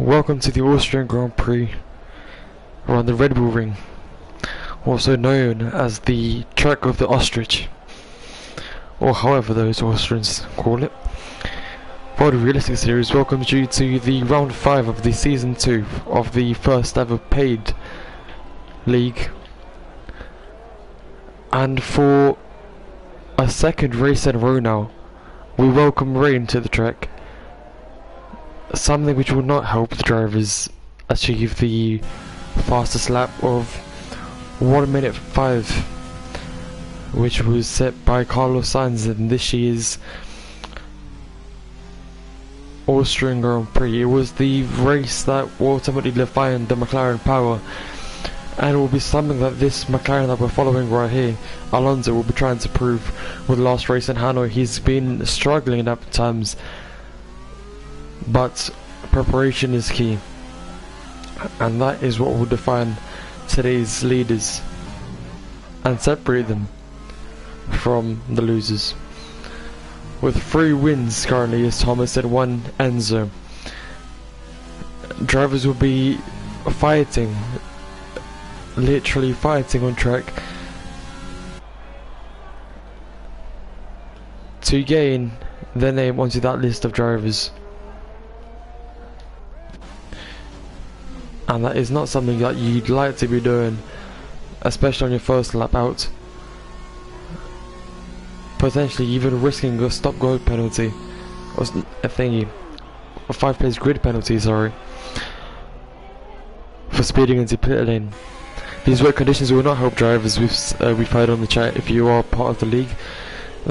Welcome to the Austrian Grand Prix around the Red Bull Ring, also known as the track of the ostrich, or however those Austrians call it. For the Realistic Series welcomes you to the round 5 of the season 2 of the first ever paid league, and for a second race in a row now, we welcome rain to the track. Something which will not help the drivers achieve the fastest lap of 1 minute 5, which was set by Carlos Sainz in this year's Austrian Grand Prix. It was the race that will ultimately define the McLaren power, and it will be something that this McLaren that we're following right here, Alonso, will be trying to prove with the last race in Hanoi. He's been struggling at times, but preparation is key, and that is what will define today's leaders and separate them from the losers. With 3 wins currently is Thomas and 1 Enzo. Drivers will be fighting, literally fighting on track to gain their name onto that list of drivers. And that is not something that you'd like to be doing, especially on your first lap out. Potentially even risking a stop go penalty, or a 5-place grid penalty, sorry, for speeding into pit lane. These wet conditions will not help drivers. We've heard on the chat, if you are part of the league,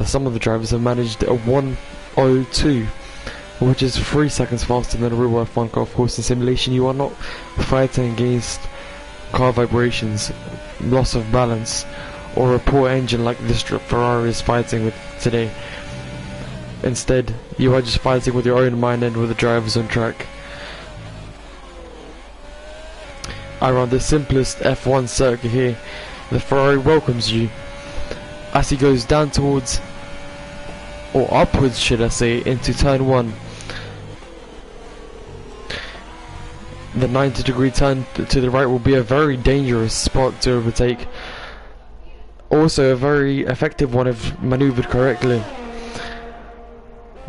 some of the drivers have managed a 1:02, which is 3 seconds faster than a real life one car. Of course, in simulation you are not fighting against car vibrations, loss of balance, or a poor engine like this Ferrari is fighting with today. Instead, you are just fighting with your own mind and with the drivers on track. Around the simplest F1 circuit here, the Ferrari welcomes you as he goes down towards, or upwards should I say, into turn 1. The 90-degree turn to the right will be a very dangerous spot to overtake. Also a very effective one if manoeuvred correctly,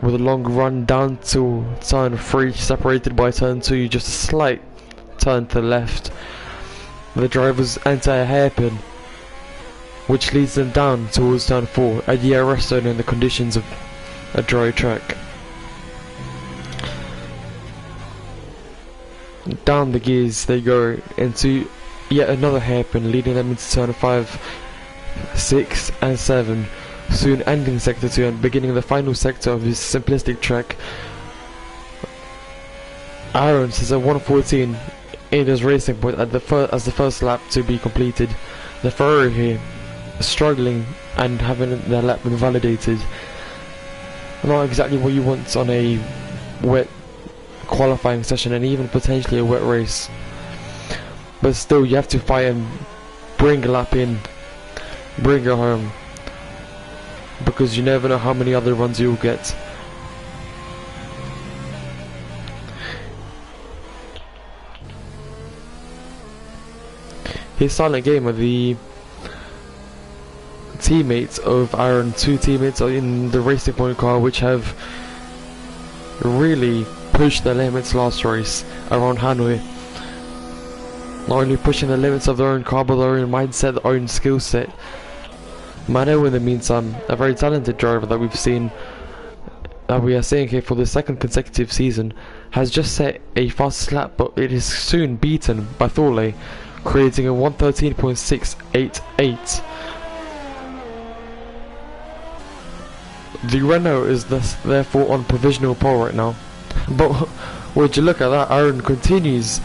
with a long run down to turn 3, separated by turn 2, just a slight turn to the left. The drivers enter a hairpin, which leads them down towards turn 4, a WRS zone in the conditions of a dry track. Down the gears they go into yet another hairpin, leading them into turn 5, 6 and 7, soon ending sector 2 and beginning the final sector of his simplistic track. Aaron says a 1:14 in his racing point at as the first lap to be completed. The Ferrari here struggling and having their lap invalidated. Not exactly what you want on a wet qualifying session and even potentially a wet race, but still you have to fight and bring a lap in, bring her home, because you never know how many other runs you'll get. His silent game are the teammates of Aaron, 2 teammates in the racing point car, which have really pushed the limits last race around Hanoi. Not only pushing the limits of their own car, but their own mindset, their own skill set. Mano, in the meantime, a very talented driver that we are seeing here for the 2nd consecutive season, has just set a fastest lap, but it is soon beaten by Thorley, creating a 1:13.688. The Renault is therefore on provisional pole right now. But would you look at that, Aaron continues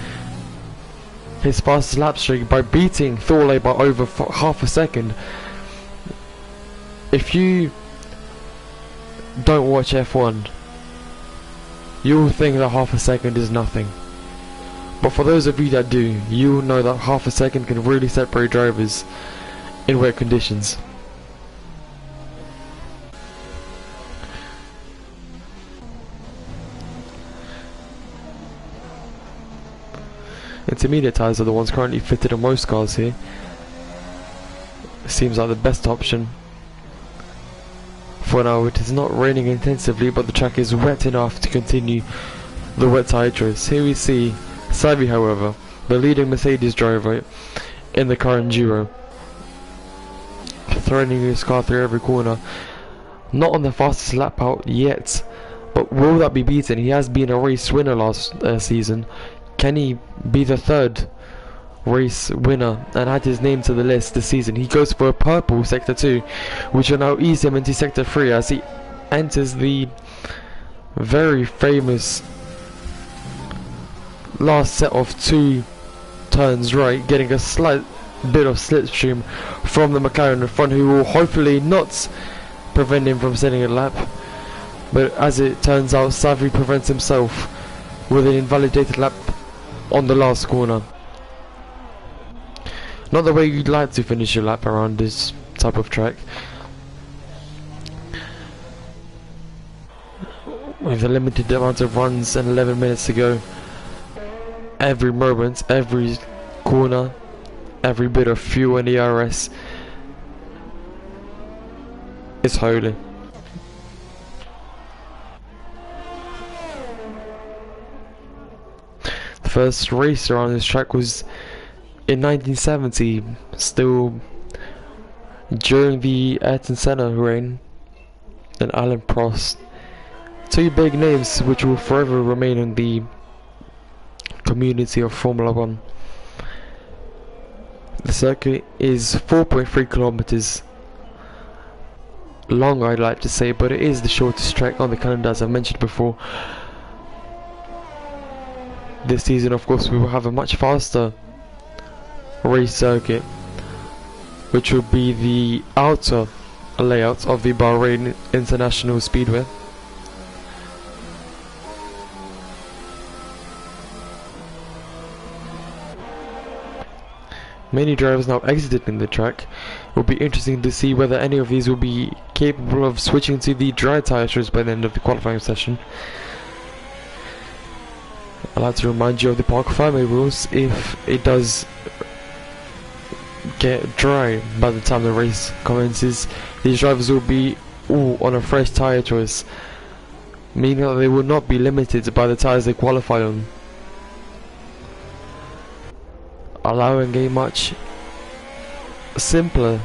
his fastest lap streak by beating Thorley by over half a second. If you don't watch F1, you'll think that half a second is nothing. But for those of you that do, you will know that half a second can really separate drivers in wet conditions. intermediate tyres are the ones currently fitted on most cars here. Seems like the best option. For now, it is not raining intensively, but the track is wet enough to continue the wet tyre choice. Here we see Savi, however, the leading Mercedes driver in the current Giro, threading his car through every corner. Not on the fastest lap out yet, but will that be beaten? He has been a race winner last season. Can he be the third race winner and add his name to the list this season? He goes for a purple sector 2, which will now ease him into sector 3 as he enters the very famous last set of 2 turns right, getting a slight bit of slipstream from the McLaren in front, who will hopefully not prevent him from setting a lap. But as it turns out, Savri prevents himself with an invalidated lap on the last corner. Not the way you'd like to finish your lap around this type of track. With a limited amount of runs and 11 minutes to go, every moment, every corner, every bit of fuel in the WRS is holy. The first race around this track was in 1970, still during the Ayrton Senna reign and Alan Prost. 2 big names which will forever remain in the community of Formula 1. The circuit is 4.3 kilometers long, I'd like to say, but it is the shortest track on the calendar, as I mentioned before. This season, of course, we will have a much faster race circuit, which will be the outer layout of the Bahrain International Speedway. Many drivers now exiting the track. It will be interesting to see whether any of these will be capable of switching to the dry tyre choice by the end of the qualifying session. I'd like to remind you of the Parc Fermé rules. If it does get dry by the time the race commences, these drivers will be all on a fresh tyre choice, meaning that they will not be limited by the tyres they qualify on, allowing a much simpler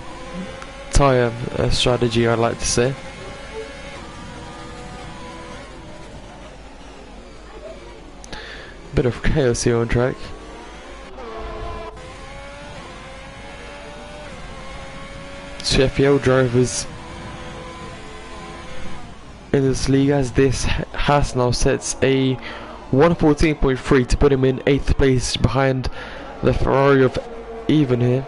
tyre strategy, I'd like to say. Bit of chaos here on track. FPL drivers in this league, as this Haas now sets a 114.3 to put him in 8th place behind the Ferrari of Even here,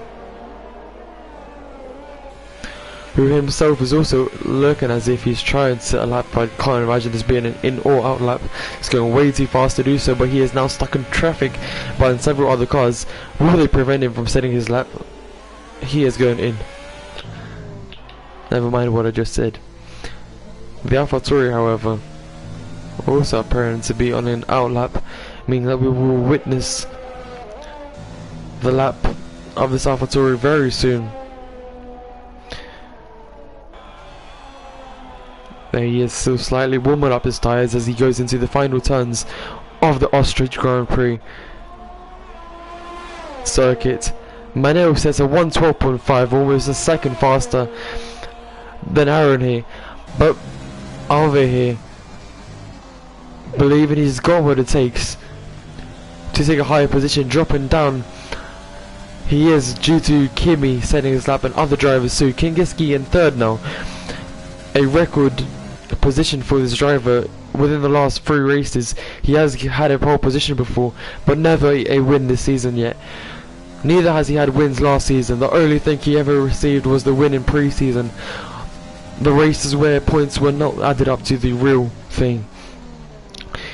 who himself is also looking as if he's trying to set a lap. I can't imagine this being an in or out lap. It's going way too fast to do so, but he is now stuck in traffic behind several other cars. Will they prevent him from setting his lap? He is going in. Never mind what I just said. The AlphaTauri, however, also appearing to be on an out lap, meaning that we will witness the lap of this AlphaTauri very soon. There he is, still slightly warming up his tyres as he goes into the final turns of the Ostrich Grand Prix circuit. Manel sets a 112.5, almost a second faster than Aaron here, but Alve here, believing he's got what it takes to take a higher position, dropping down. He is, due to Kimi setting his lap and other drivers too. Kingiski in 3rd now, a record position for this driver within the last 3 races. He has had a pole position before, but never a win this season yet. Neither has he had wins last season. The only thing he ever received was the win in pre-season, the races where points were not added up to the real thing.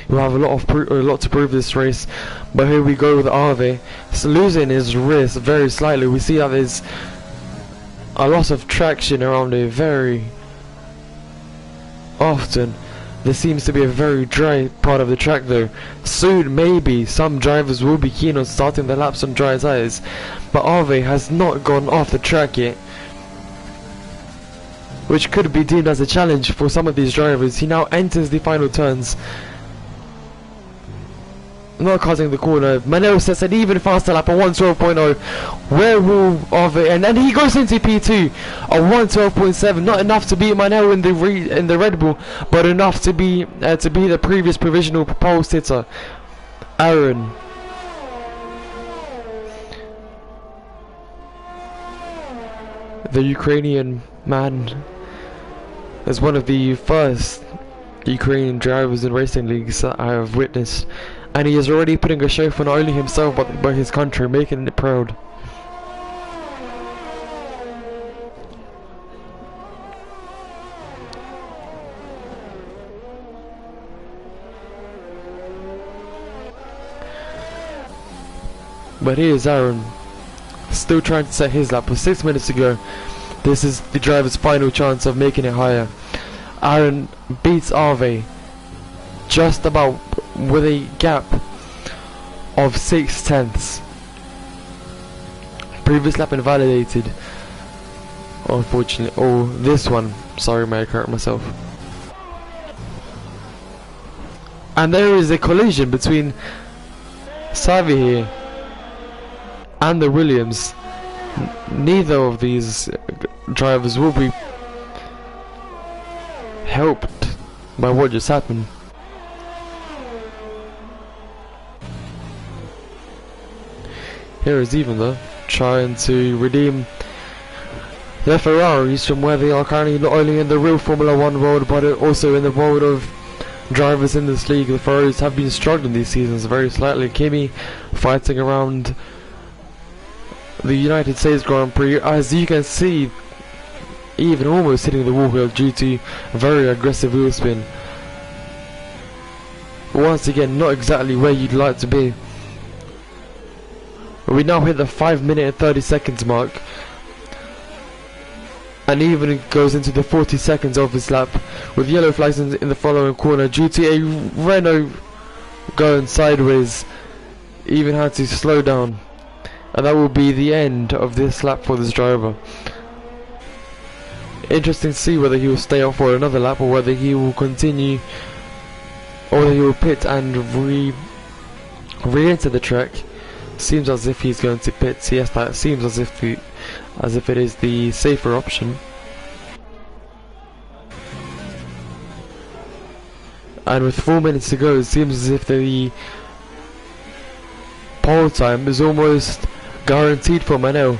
We'll have a lot to prove this race, but here we go with Arve. So losing his wrist very slightly. We see that there's a lot of traction around it very often, This seems to be a very dry part of the track though. Soon maybe some drivers will be keen on starting their laps on dry tyres, but Arve has not gone off the track yet, which could be deemed as a challenge for some of these drivers. He now enters the final turns, not cutting the corner. Manel sets an even faster lap, a 1:12.0. Where will Arve end? And he goes into P2, a 1:12.7. Not enough to beat Manel in the Red Bull, but enough to be the previous provisional pole sitter, Aaron. The Ukrainian man is one of the first Ukrainian drivers in racing leagues that I have witnessed, and he is already putting a show for not only himself but his country, making it proud. But here's Aaron, still trying to set his lap with 6 minutes to go. This is the driver's final chance of making it higher. Aaron beats Arve just about with a gap of 6/10. Previous lap invalidated, unfortunately. Oh, this one. Sorry, may I correct myself. And there is a collision between Savi here and the Williams. Neither of these drivers will be helped by what just happened. Here is Even though, trying to redeem their Ferraris from where they are currently, not only in the real Formula 1 world but also in the world of drivers in this league. The Ferraris have been struggling these seasons very slightly. Kimi fighting around the United States Grand Prix, as you can see, even almost hitting the wall here due to very aggressive wheel spin. Once again, not exactly where you'd like to be. We now hit the 5 minute and 30 seconds mark, and even it goes into the 40 seconds of his lap, with yellow flags in the following corner due to a Renault going sideways. Even had to slow down, and that will be the end of this lap for this driver. Interesting to see whether he will stay off for another lap or whether he will continue, or whether he will pit and re-enter the track. Seems as if he's going to pit. Yes, that seems as if it is the safer option. And with 4 minutes to go, it seems as if the pole time is almost guaranteed for Manel.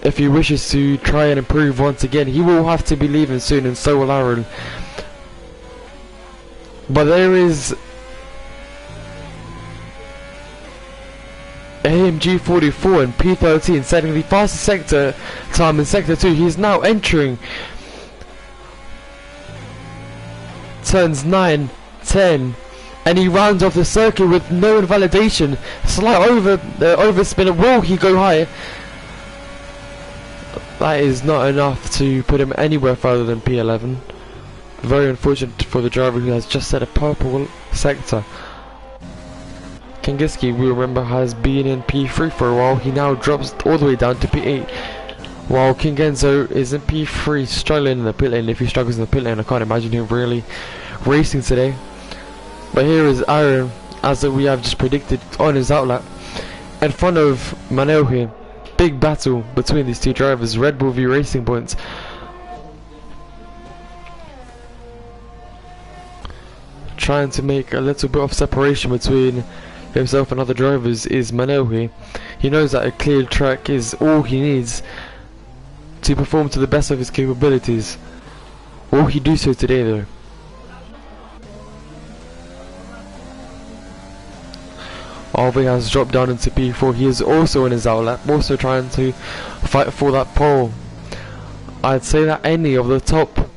If he wishes to try and improve once again, he will have to be leaving soon, and so will Aaron. But there is AMG 44 and P13 setting the fastest sector time in sector 2. He is now entering turns 9, 10, and he rounds off the circuit with no invalidation. Slight overspin. Will he go higher? That is not enough to put him anywhere further than P11. Very unfortunate for the driver who has just set a purple sector. Kangiski, we remember, has been in P3 for a while. He now drops all the way down to P8, while King Enzo is in P3, struggling in the pit lane. If he struggles in the pit lane, I can't imagine him really racing today. But here is Aaron, as we have just predicted, on his outlap, in front of Manel here. Big battle between these two drivers, Red Bull v Racing Points. Trying to make a little bit of separation between himself and other drivers is Manel here. He knows that a cleared track is all he needs to perform to the best of his capabilities. Will he do so today though? Arve has dropped down into P4. He is also in his outlap, also trying to fight for that pole. I'd say that any of the top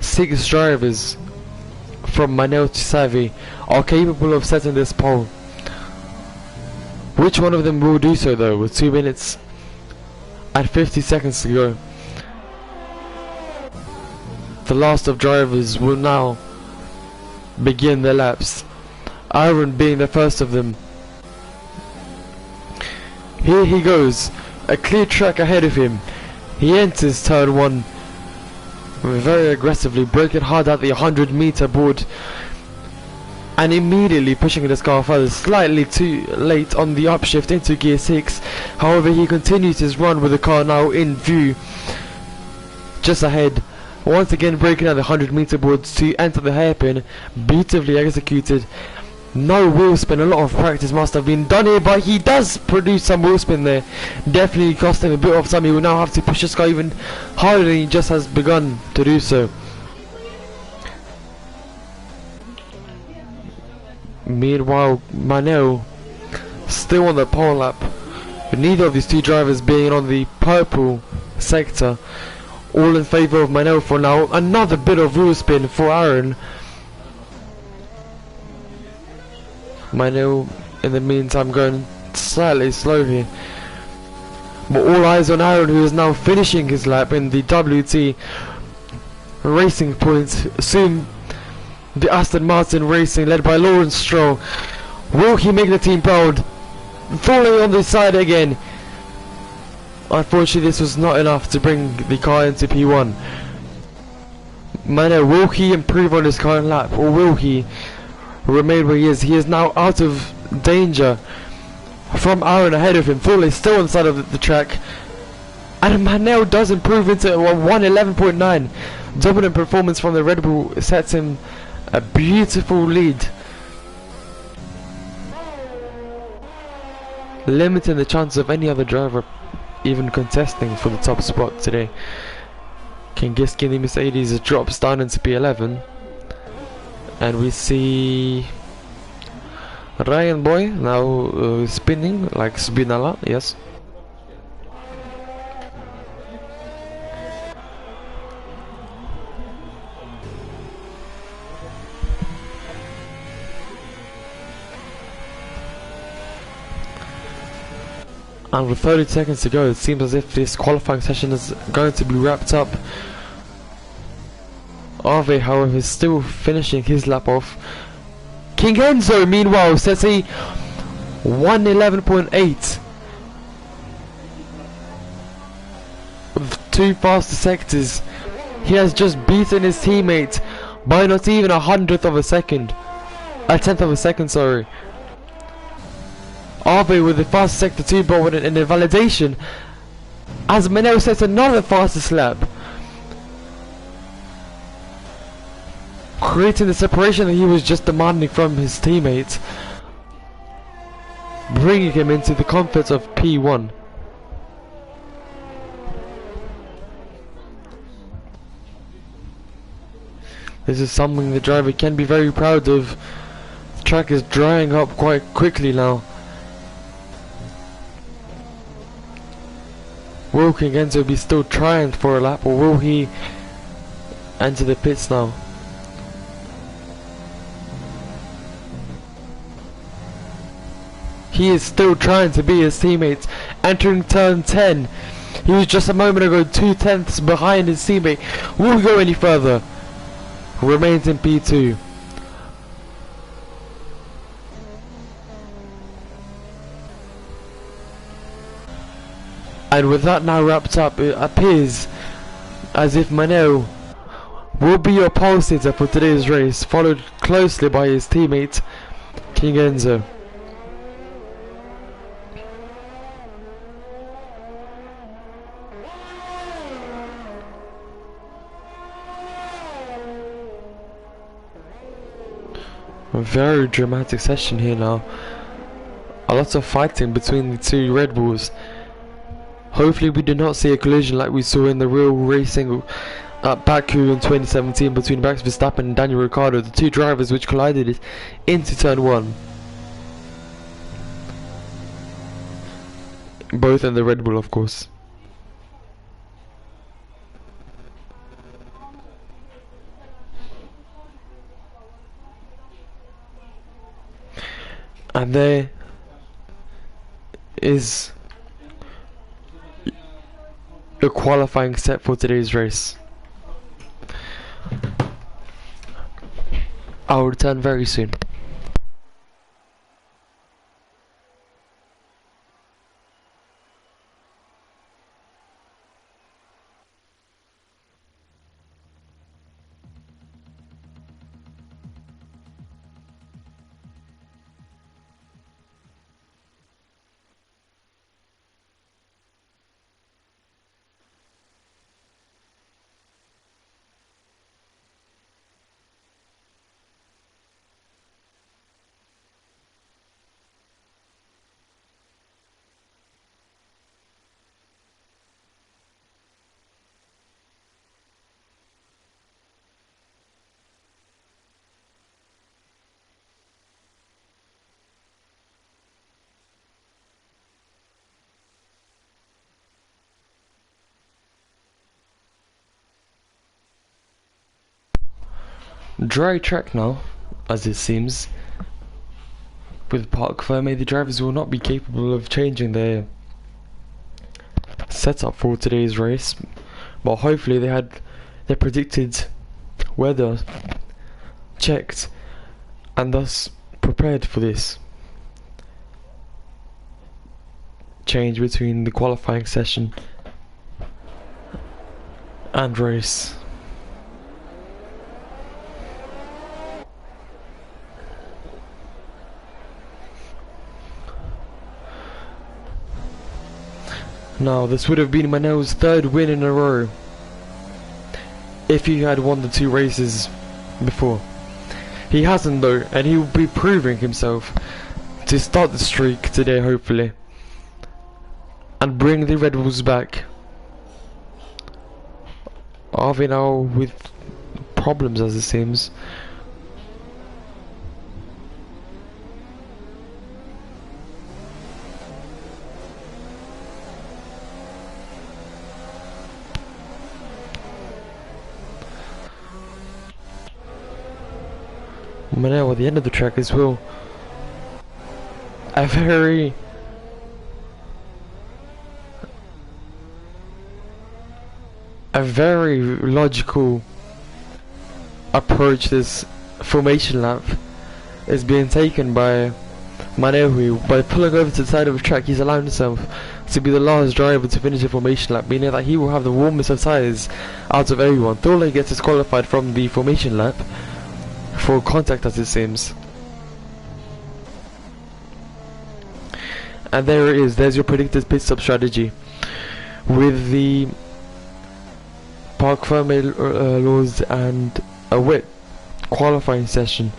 6 drivers from Manel to Savi are capable of setting this pole. Which one of them will do so though, with 2 minutes and 50 seconds to go? the last of drivers will now begin their laps, Aaron being the first of them. Here he goes, a clear track ahead of him. He enters turn 1 very aggressively, braking hard at the 100-meter board and immediately pushing his car further, slightly too late on the upshift into gear 6. However, he continues his run with the car now in view just ahead, once again braking at the 100-meter boards to enter the hairpin. Beautifully executed. No wheel spin, a lot of practice must have been done here, but he does produce some wheel spin there. Definitely cost him a bit of time. He will now have to push this car even harder than he just has begun to do so. Meanwhile, Manel still on the pole lap, with neither of these two drivers being on the purple sector. All in favour of Manel for now. Another bit of wheel spin for Aaron. Manel in the meantime going slightly slow here, but all eyes on Aaron, who is now finishing his lap in the WT Racing points. Soon the Aston Martin Racing, led by Lawrence Stroll. Will he make the team proud? Falling on the side again. Unfortunately, this was not enough to bring the car into P1. Manel, will he improve on his current lap, or will he remain where he is? He is now out of danger from Aaron ahead of him. Fully still on the side of the track, and Manel does improve into a 1:11.9. Dominant performance from the Red Bull sets him a beautiful lead, limiting the chance of any other driver even contesting for the top spot today. Kingiski in the Mercedes drops down into P11, and we see Ryan Boy now spinning like Spinala, yes. And with 30 seconds to go, it seems as if this qualifying session is going to be wrapped up. Arve, however, is still finishing his lap off. King Enzo, meanwhile, sets a 1:11.8 with two faster sectors. He has just beaten his teammate by not even a tenth of a second, sorry. Arve with the fast sector 2, but in a validation, as Manel sets another fastest lap, creating the separation that he was just demanding from his teammates, bringing him into the comfort of P1. This is something the driver can be very proud of. The track is drying up quite quickly now. Will King Enzo be still trying for a lap, or will he enter the pits now? He is still trying to be his teammates. Entering turn 10. He was just a moment ago 2/10 behind his teammate. Will he go any further? Remains in P2. And with that now wrapped up, it appears as if Manel will be your pole sitter for today's race, followed closely by his teammate King Enzo. A very dramatic session here now. A lot of fighting between the two Red Bulls. Hopefully we do not see a collision like we saw in the real racing at Baku in 2017 between Max Verstappen and Daniel Ricciardo, the two drivers which collided into turn 1. Both in the Red Bull, of course. And there is a qualifying set for today's race. I'll return very soon. Dry track now, as it seems. With Park Ferme, the drivers will not be capable of changing their setup for today's race, but hopefully they had their predicted weather checked and thus prepared for this change between the qualifying session and race. Now, this would have been Manel's third win in a row if he had won the 2 races before. He hasn't though, and he will be proving himself to start the streak today, hopefully, and bring the Red Bulls back. Are they now with problems, as it seems? Manel at the end of the track as well. A very logical approach to this formation lap is being taken by Manel, who, by pulling over to the side of the track, he's allowed himself to be the last driver to finish the formation lap, meaning that he will have the warmest of tyres out of everyone. Thorley gets disqualified from the formation lap for contact, as it seems. And there it is, there's your predicted pit stop strategy. With the Park Ferme laws and a wet qualifying session,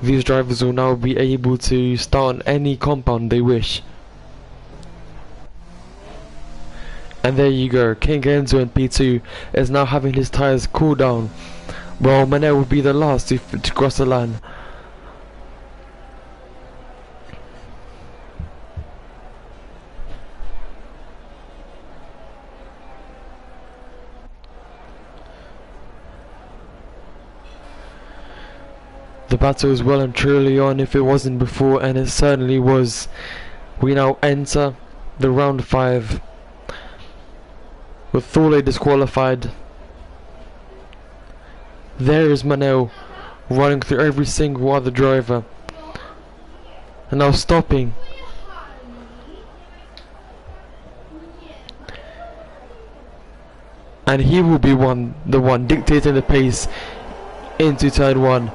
these drivers will now be able to start on any compound they wish. And there you go, King Enzo in P2 is now having his tyres cool down, while Manel will be the last to cross the line. The battle is well and truly on, if it wasn't before, and it certainly was. We now enter the round 5 with Thorley disqualified. There is Manel running through every single other driver, and now stopping. And he will be the one dictating the pace into turn 1.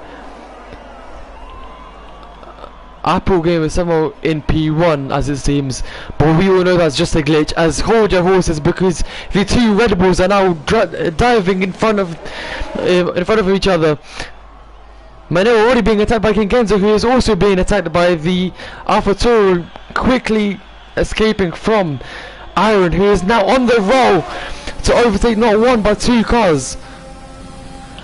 Applegate is somehow in P1, as it seems, but we all know that's just a glitch. As hold your horses, because the 2 Red Bulls are now diving in front of each other. Manel already being attacked by King Kenzo, who is also being attacked by the Alpha Toro, quickly escaping from Iron, who is now on the roll to overtake not 1 but 2 cars.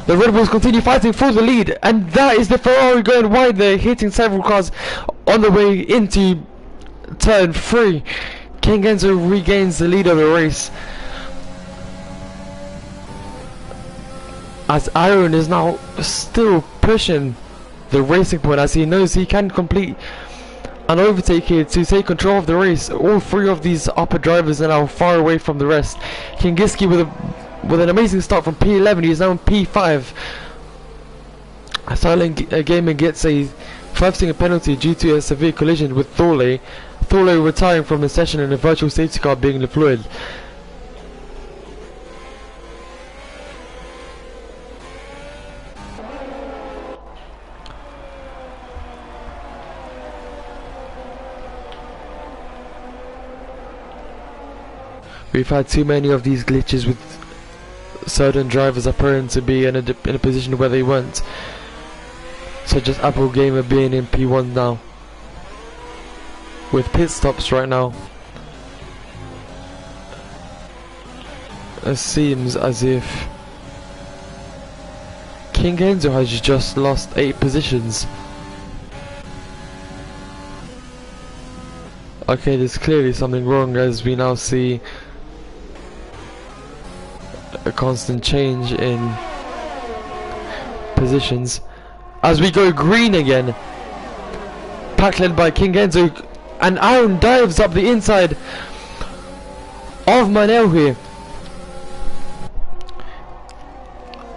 The Red Bulls continue fighting for the lead, and that is the Ferrari going wide there, hitting several cars on the way into turn 3. King Enzo regains the lead of the race, as Iron is now still pushing the racing point, as he knows he can complete an overtake here to take control of the race. All 3 of these upper drivers are now far away from the rest. Kingiski with an amazing start from P11, he is now in P5. A silent gamer gets a 5-second penalty due to a severe collision with Thorley retiring from the session and a virtual safety car being deployed. We've had too many of these glitches with certain drivers appearing to be in a position where they weren't, such as Apple Gamer being in P1 now, with pit stops right now. It seems as if King Enzo has just lost 8 positions. Okay, there's clearly something wrong, as we now see a constant change in positions. As we go green again, pack led by King Enzo, and Aaron dives up the inside of Manel here.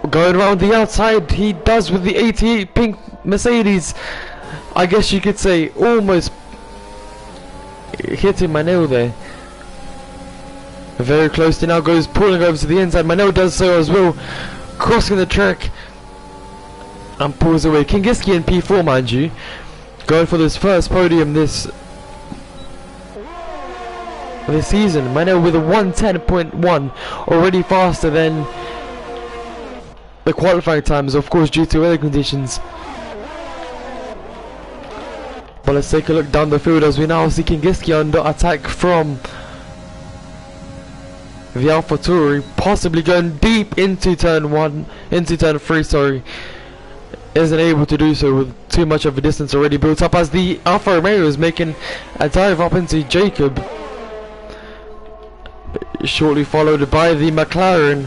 Going around the outside, he does with the 88 pink Mercedes. I guess you could say almost hitting Manel there. Very close to now goes pulling over to the inside. Manel does so as well, crossing the track and pulls away. Kingiski in P4, mind you, going for this first podium this season. Manel with a 1:10.1, already faster than the qualifying times, of course, due to weather conditions. But let's take a look down the field as we now see Kingiski under attack from the AlphaTauri, possibly going deep into turn 3, sorry. Isn't able to do so with too much of a distance already built up, as the Alfa Romeo is making a dive up into Jacob, shortly followed by the McLaren.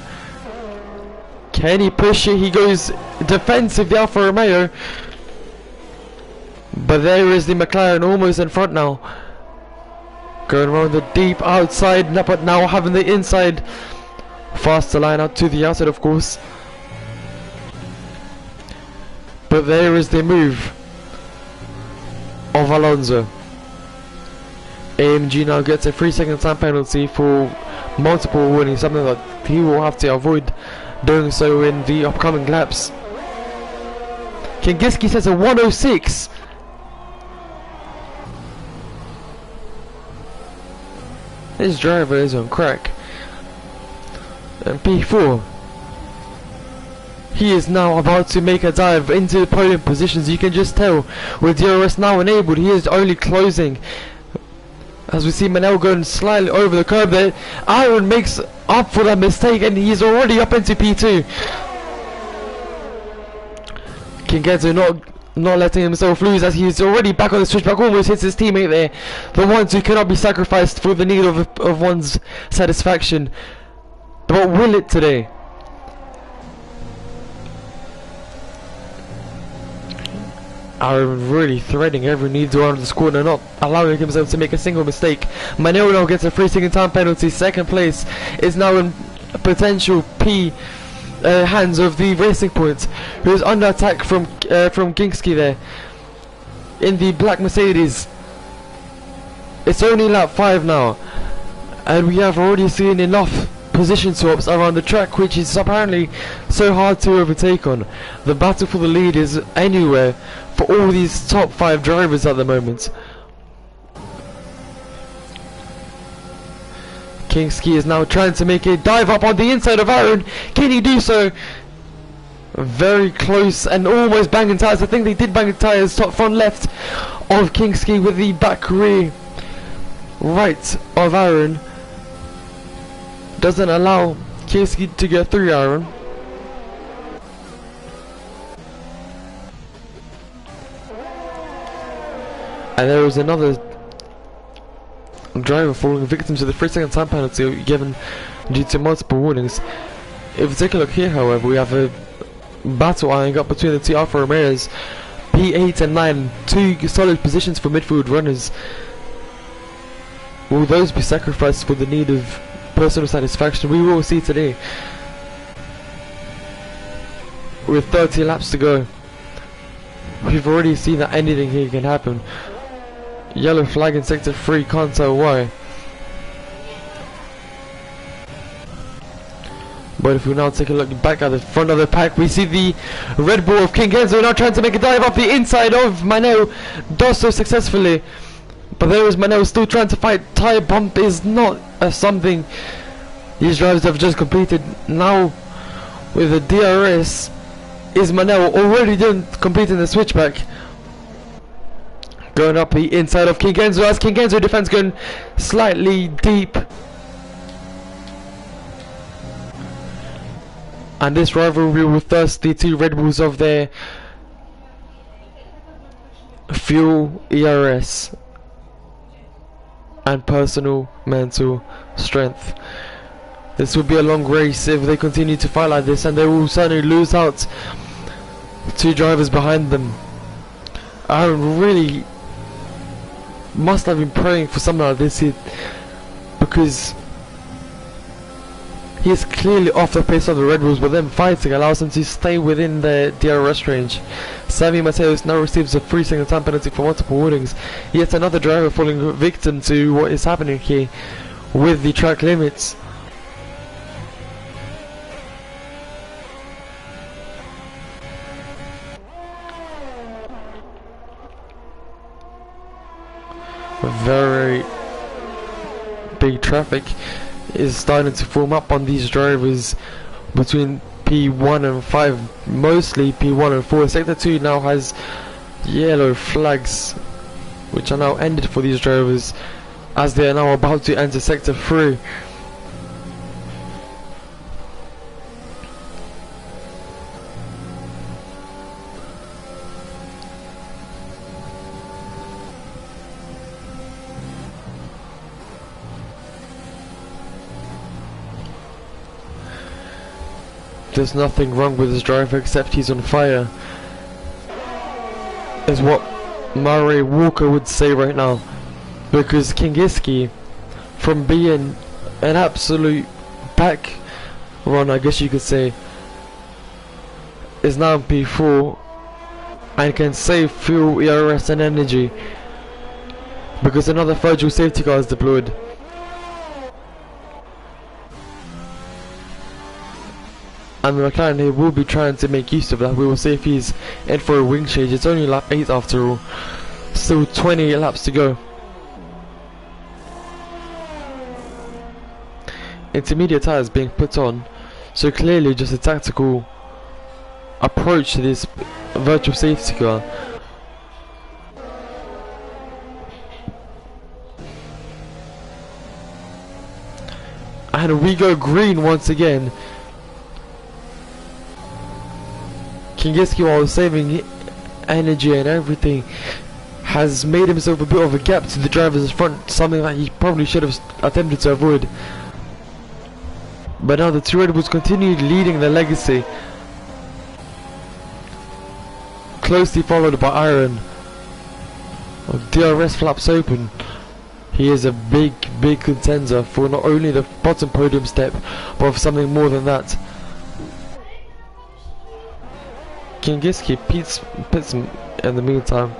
Can he push it? He goes defensive, the Alfa Romeo, but there is the McLaren almost in front now. Going around the deep outside, but now having the inside. Faster line out to the outside, of course. But there is the move of Alonso. AMG now gets a 3-second time penalty for multiple warning, something that he will have to avoid doing so in the upcoming laps. Kingiski says a 106. This driver is on crack. And P4, he is now about to make a dive into the podium positions. You can just tell with WRS now enabled, he is only closing. As we see Manel going slightly over the curb there, Aaron makes up for that mistake and he's already up into P2. Kingetsu not letting himself lose, as he's already back on the switchback, almost hits his teammate there. The ones who cannot be sacrificed for the need of one's satisfaction. But will it today? Aaron really threading every need around this corner, not allowing himself to make a single mistake. Manel now gets a 3-second time penalty. Second place is now in potential hands of the Racing Point, who is under attack from Kingiski there in the black Mercedes. It's only lap 5 now, and we have already seen enough position swaps around the track, which is apparently so hard to overtake on. The battle for the lead is anywhere for all these top 5 drivers at the moment. Kingiski is now trying to make a dive up on the inside of Aaron. Can he do so? Very close and almost banging tyres. I think they did bang the tyres. Top front left of Kingiski with the back rear right of Aaron. Doesn't allow Kingiski to get through Aaron. And there was another driver falling victim to the 3-second time penalty given due to multiple warnings. If we take a look here, however, we have a battle eyeing up between the two Alfa Romeos. P8 and 9, 2 solid positions for midfield runners. Will those be sacrificed for the need of personal satisfaction? We will see today. With 30 laps to go. We've already seen that anything here can happen. Yellow flag in sector 3, can't tell why. But if we now take a look back at the front of the pack, we see the Red Bull of King Enzo now trying to make a dive off the inside of Manel. Does so successfully. But there is Manel still trying to fight. Tyre bump is not something these drivers have just completed. Now with the DRS is Manel already done completing the switchback. Going up the inside of King Enzo as King Enzo defense going slightly deep. And this rivalry will thirst the two Red Bulls of their fuel, ERS and personal mental strength. This will be a long race if they continue to fight like this, and they will certainly lose out two drivers behind them. Aaron really must have been praying for something like this here, because he is clearly off the pace of the Red Bulls, but then fighting allows him to stay within the DRS range. Sammy Mateos now receives a 3-second time penalty for multiple warnings. Yet another driver falling victim to what is happening here with the track limits. Very big traffic is starting to form up on these drivers between P1 and 5, mostly P1 and 4. Sector 2 now has yellow flags, which are now ended for these drivers as they are now about to enter Sector 3. There's nothing wrong with this driver except he's on fire, is what Murray Walker would say right now, because Kingiski, from being an absolute back run, I guess you could say, is now in P4 and can save fuel, ERS and energy because another fragile safety car is deployed. And the McLaren here will be trying to make use of that. We will see if he's in for a wing change. It's only lap 8 after all. Still 20 laps to go. Intermediate tyres being put on. So clearly just a tactical approach to this virtual safety car. And we go green once again. Kingiski, while saving energy and everything, has made himself a bit of a gap to the drivers front, something that he probably should have attempted to avoid. But now the two Red Bulls continue leading their legacy, closely followed by Iron. DRS flaps open. He is a big contender for not only the bottom podium step, but for something more than that. Kingiski pits in the meantime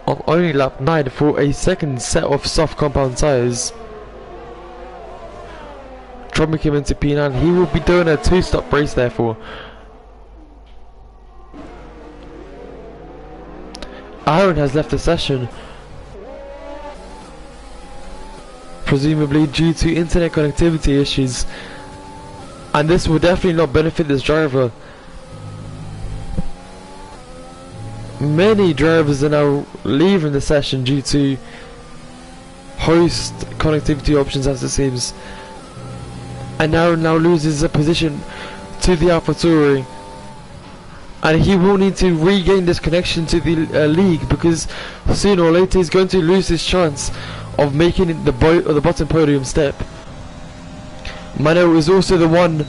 on only lap 9 for a second set of soft compound tyres, dropping him into P9. He will be doing a 2-stop race therefore. Aaron has left the session, presumably due to internet connectivity issues, and this will definitely not benefit this driver. Many drivers are now leaving the session due to host connectivity options, as it seems, and Aaron now loses a position to the AlphaTauri, and he will need to regain this connection to the league, because sooner or later he's going to lose his chance of making it the bottom podium step. Mano is also the one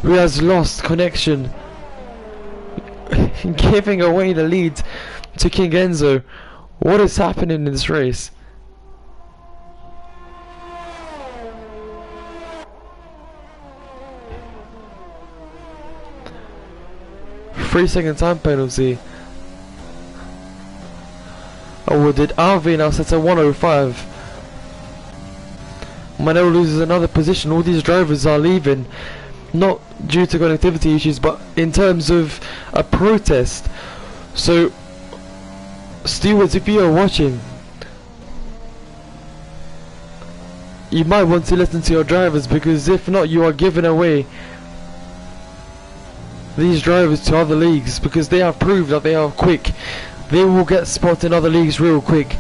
who has lost connection, giving away the lead to King Enzo. What is happening in this race? 3-second time penalty awarded. RV now sets at 105. Manel loses another position. All these drivers are leaving, not due to connectivity issues, but in terms of a protest. So, stewards, if you are watching, you might want to listen to your drivers, because if not, you are giving away these drivers to other leagues, because they have proved that they are quick. They will get spotted in other leagues real quick.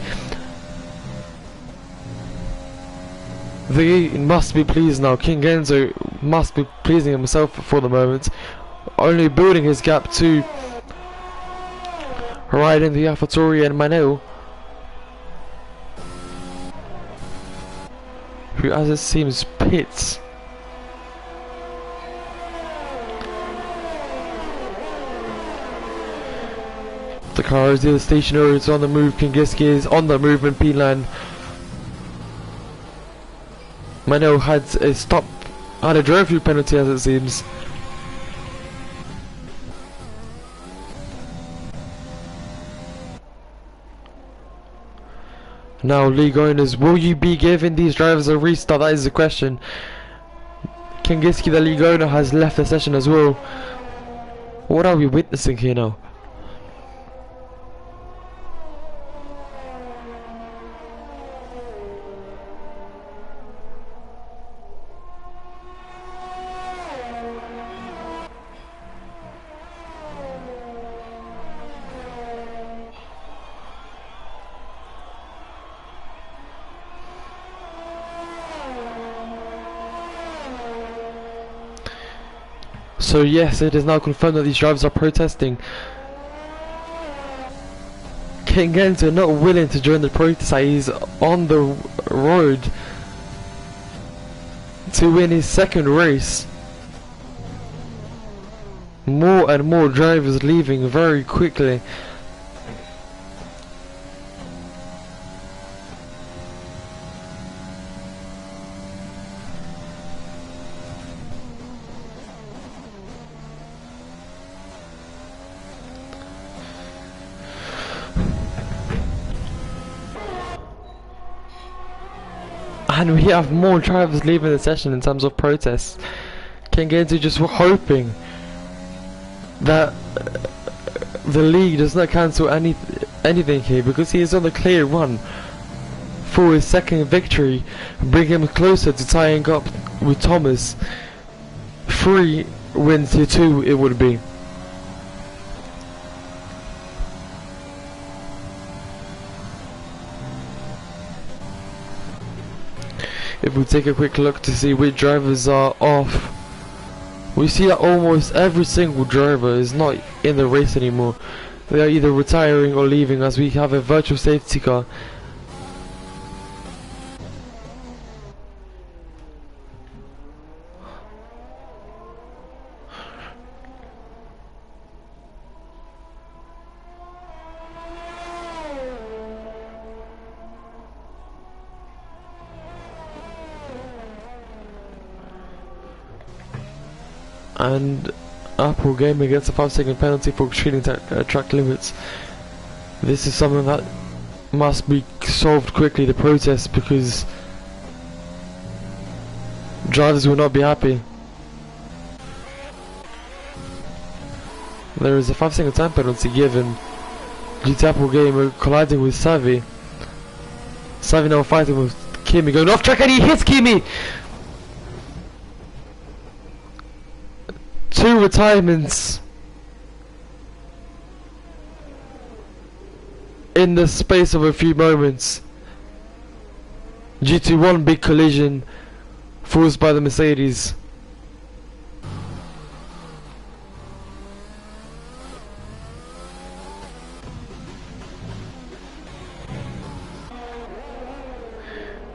They must be pleased now. King Enzo must be pleasing himself for the moment, only building his gap to riding the AlphaTauri and Manel, who, as it seems, pits. The car is either stationary, it's on the move. Kingiski is on the movement P-line. Manel had a stop, had a drive-through penalty, as it seems. Now, league owners, will you be giving these drivers a restart? That is the question. Kingiski, the league owner, has left the session as well. What are we witnessing here now? So yes, it is now confirmed that these drivers are protesting. King Enzo not willing to join the protest. He's on the road to win his second race. More and more drivers leaving very quickly. And we have more drivers leaving the session in terms of protests. King Enzo just hoping that the league does not cancel anything here, because he is on the clear run for his second victory, bring him closer to tying up with Thomas. 3 wins to 2 it would be. If we take a quick look to see which drivers are off, we see that almost every single driver is not in the race anymore. They are either retiring or leaving, as we have a virtual safety car. And Apple Gaming gets a 5-second penalty for exceeding track limits. This is something that must be solved quickly, the protest, because drivers will not be happy. There is a 5-second time penalty given due to Apple Gamer colliding with Savvy. Savvy now fighting with Kimi, going off track, and he hits Kimi! 2 retirements in the space of a few moments due to one big collision forced by the Mercedes.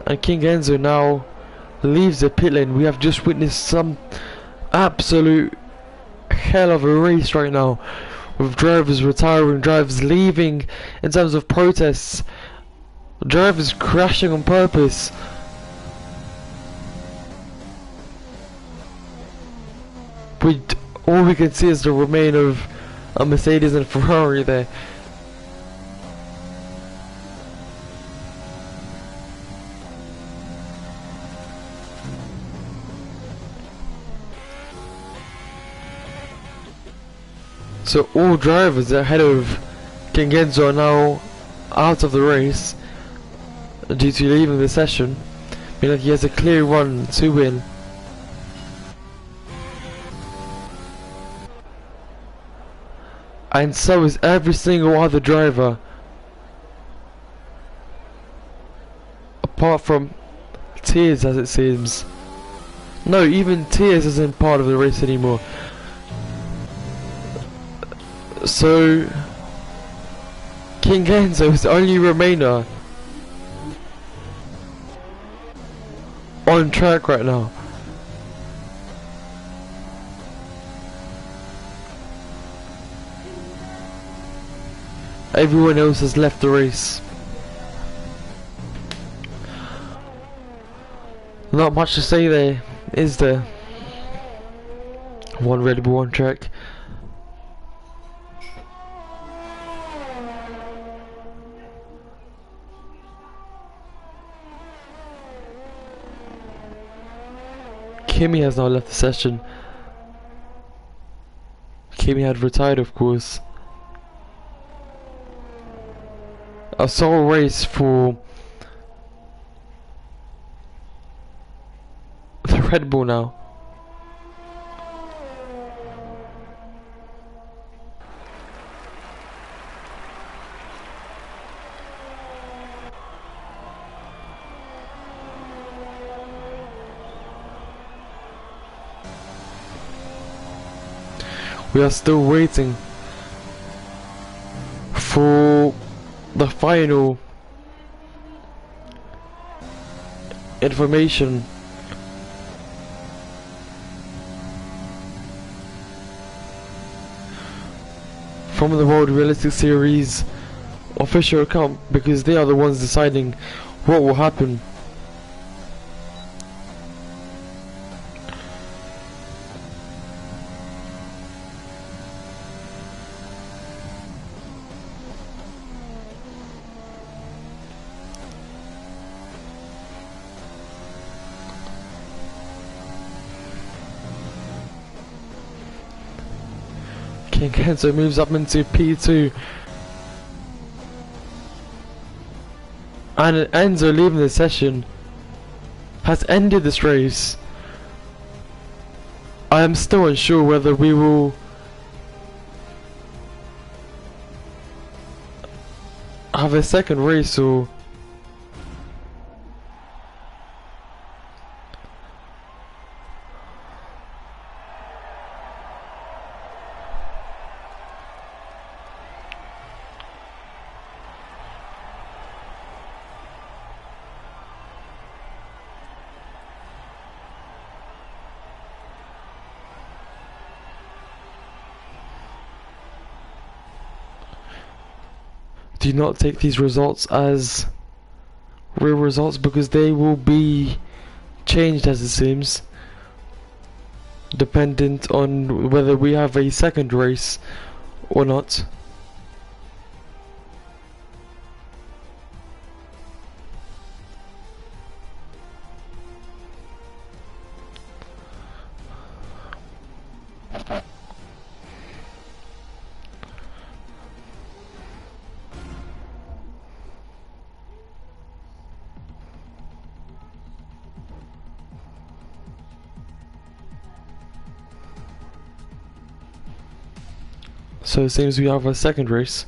And King Enzo now leaves the pit lane. We have just witnessed some absolute hell of a race right now, with drivers retiring, drivers leaving in terms of protests, drivers crashing on purpose. All we can see is the remain of a Mercedes and Ferrari there. So all drivers ahead of King Enzo are now out of the race due to leaving the session, meaning he has a clear run to win. And so is every single other driver, apart from Tears, as it seems. No, even Tears isn't part of the race anymore. So King Enzo is the only Remainer on track right now. Everyone else has left the race. Not much to say there, is there? One Red Bull on track. Kimi has now left the session. Kimi had retired, of course. A sole race for the Red Bull now. We are still waiting for the final information from the World Realistic Series official account, because they are the ones deciding what will happen. King Enzo moves up into P2, and Enzo leaving the session has ended this race. I am still unsure whether we will have a second race or do not take these results as real results, because they will be changed, as it seems, dependent on whether we have a second race or not. So it seems we have a second race.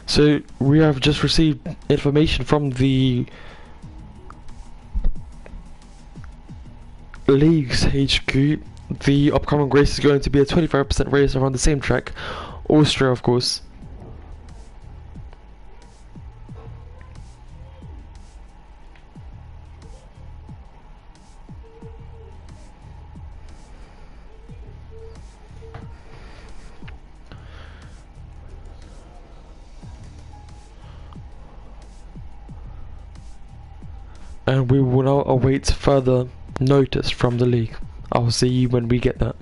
So we have just received information from the league's HQ. The upcoming race is going to be a 25% race around the same track, Austria, of course. and we will now await further notice from the league. I'll see you when we get that.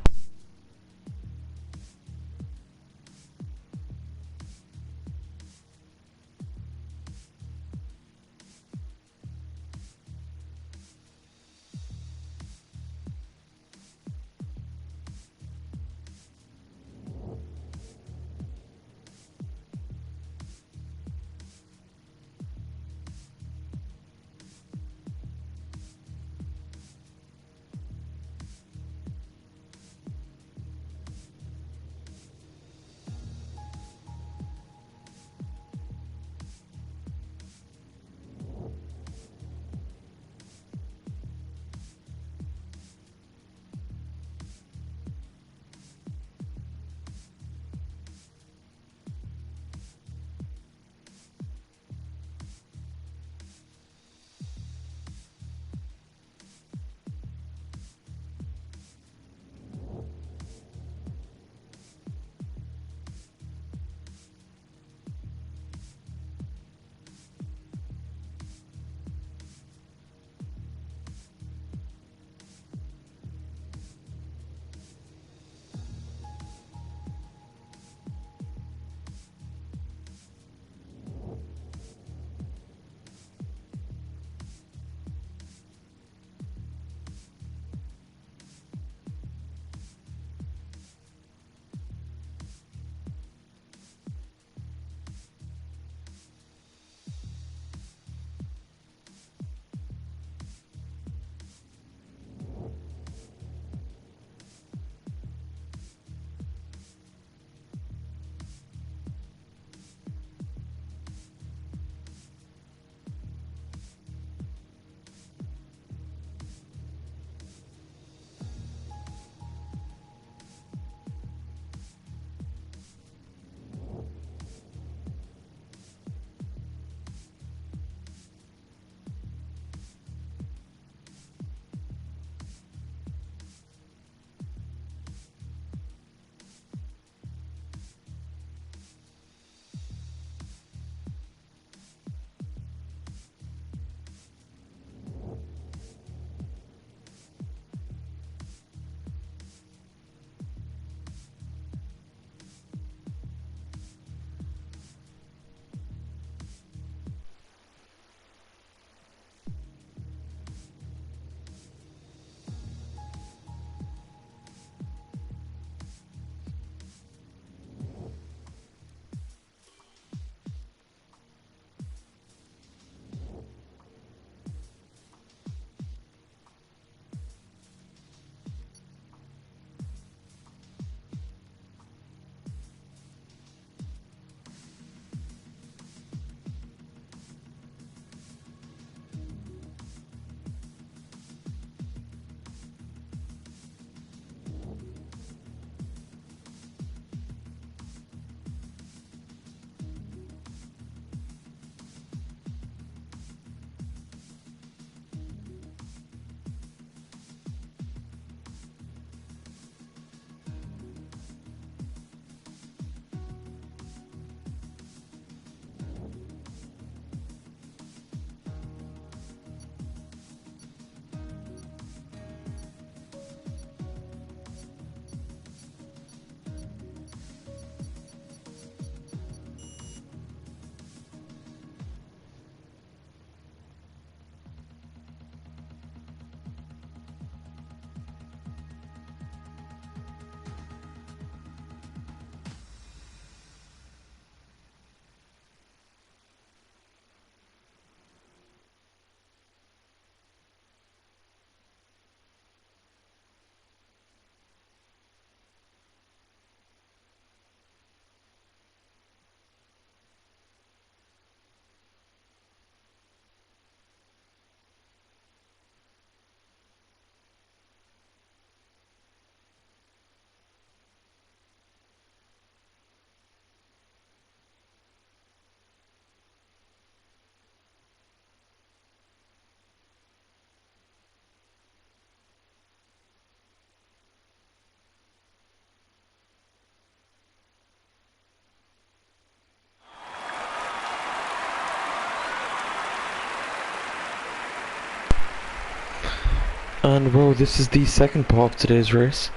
And well, this is the second part of today's race.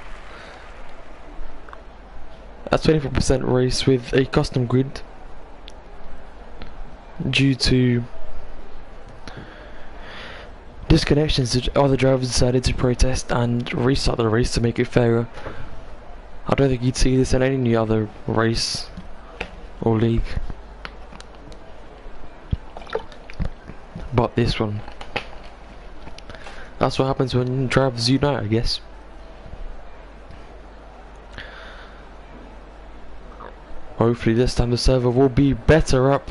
A 24% race with a custom grid due to disconnections. Other drivers decided to protest and restart the race to make it fairer. I don't think you'd see this in any other race or league, but this one. That's what happens when drivers unite, I guess. Hopefully this time the server will be better up.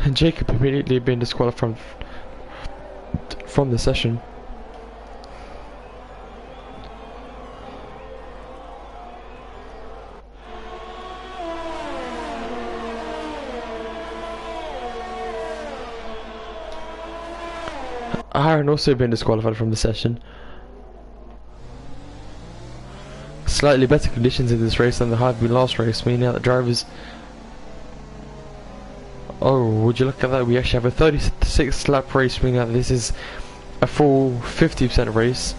And Jacob immediately being disqualified from the session. Aaron also been disqualified from the session. Slightly better conditions in this race than there have been last race, meaning that the drivers... Oh, would you look at that? We actually have a 36 lap race, meaning that this is a full 50% race.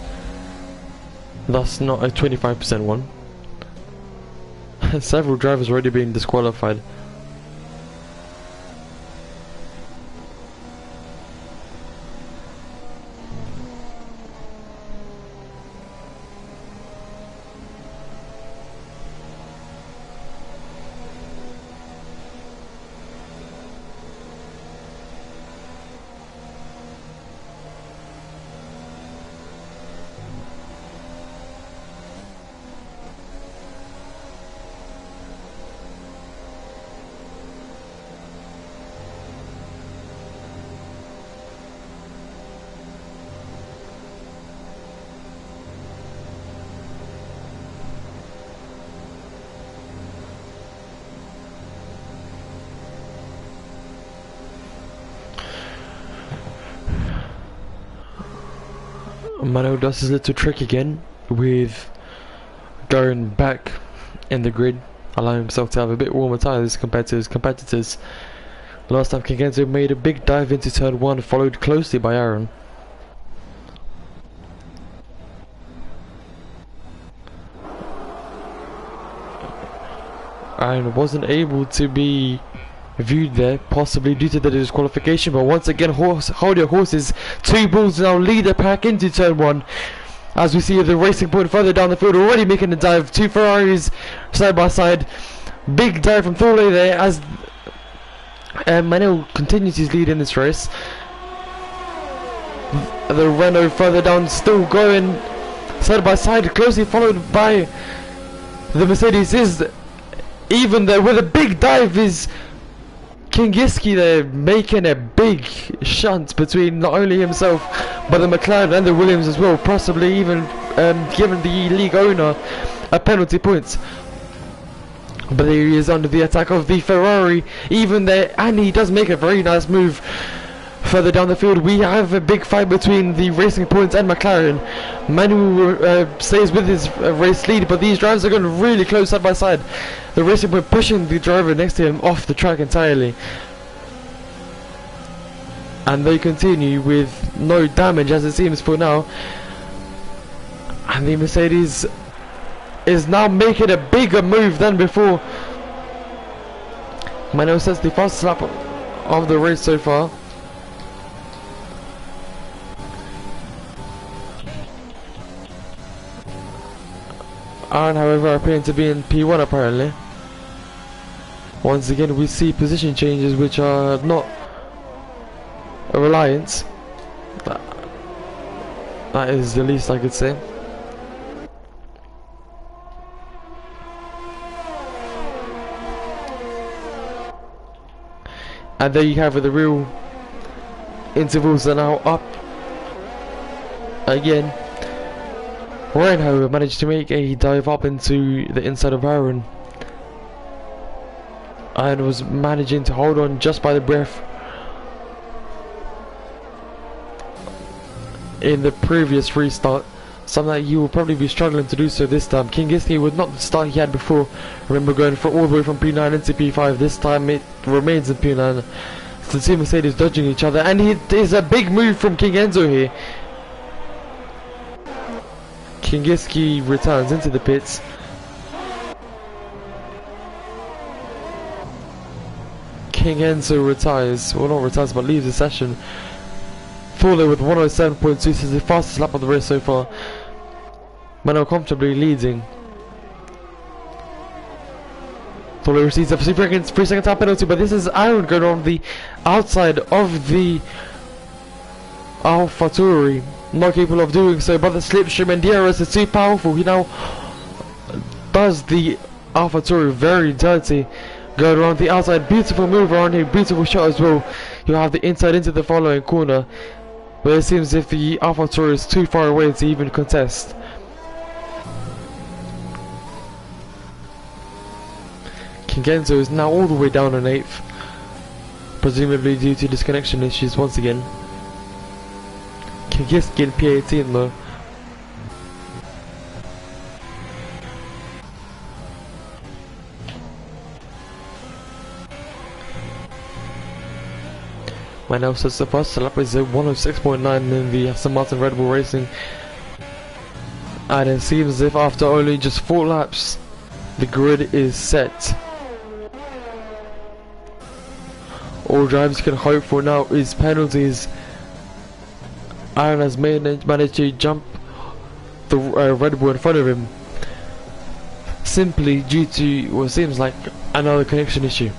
Thus not a 25% one. Several drivers already been disqualified. Mano does his little trick again with going back in the grid, allowing himself to have a bit warmer tyres compared to his competitors. Last time Kengenzo made a big dive into turn 1, followed closely by Aaron. Aaron wasn't able to be viewed there, possibly due to the disqualification, but once again hold your horses. Two bulls now lead the pack into turn 1, as we see the racing point further down the field already making a dive. Two Ferraris side by side, big dive from Thorley there as Manil continues his lead in this race. The Renault further down still going side by side, closely followed by the Mercedes. Is even there with a big dive is Kingiski there, making a big shunt between not only himself but the McLaren and the Williams as well, possibly even giving the league owner a penalty points. But there he is under the attack of the Ferrari even there, and he does make a very nice move further down the field. We have a big fight between the Racing Points and McLaren. Manu stays with his race lead, but these drivers are going really close side by side. The Racing Point pushing the driver next to him off the track entirely. And they continue with no damage as it seems for now. And the Mercedes is now making a bigger move than before. Manu sets the fastest lap of the race so far. Aaron, however, appearing to be in P1 apparently. Once again we see position changes which are not a reliance. That is the least I could say. And there you have it, the real intervals are now up again. Ryan, however, managed to make a dive up into the inside of Aaron and was managing to hold on just by the breath in the previous restart. something that you will probably be struggling to do so this time. King Giski was not the start he had before. Remember going all the way from P9 into P5. This time it remains in P9. So the two Mercedes dodging each other, and it is a big move from King Enzo here. King Giski returns into the pits. King Enzo retires, well not retires but leaves the session. Fuller with 107.2 is the fastest lap of the race so far. Manuel comfortably leading. Fuller receives a 3-second time penalty, but this is Aaron going on the outside of the AlphaTauri. Not capable of doing so, but the slipstream and DRS is too powerful. He now does the AlphaTauri very dirty. Going around the outside, beautiful move around here, beautiful shot as well. You have the inside into the following corner, but it seems as if the AlphaTauri is too far away to even contest. King Enzo is now all the way down in 8th, presumably due to disconnection issues once again. King Giski in P18 though. Manuel sets the first lap is a 106.9 in the Aston Martin Red Bull Racing, and it seems as if after only just 4 laps the grid is set. All drivers can hope for now is penalties. Aaron has managed to jump the Red Bull in front of him, simply due to what seems like another connection issue.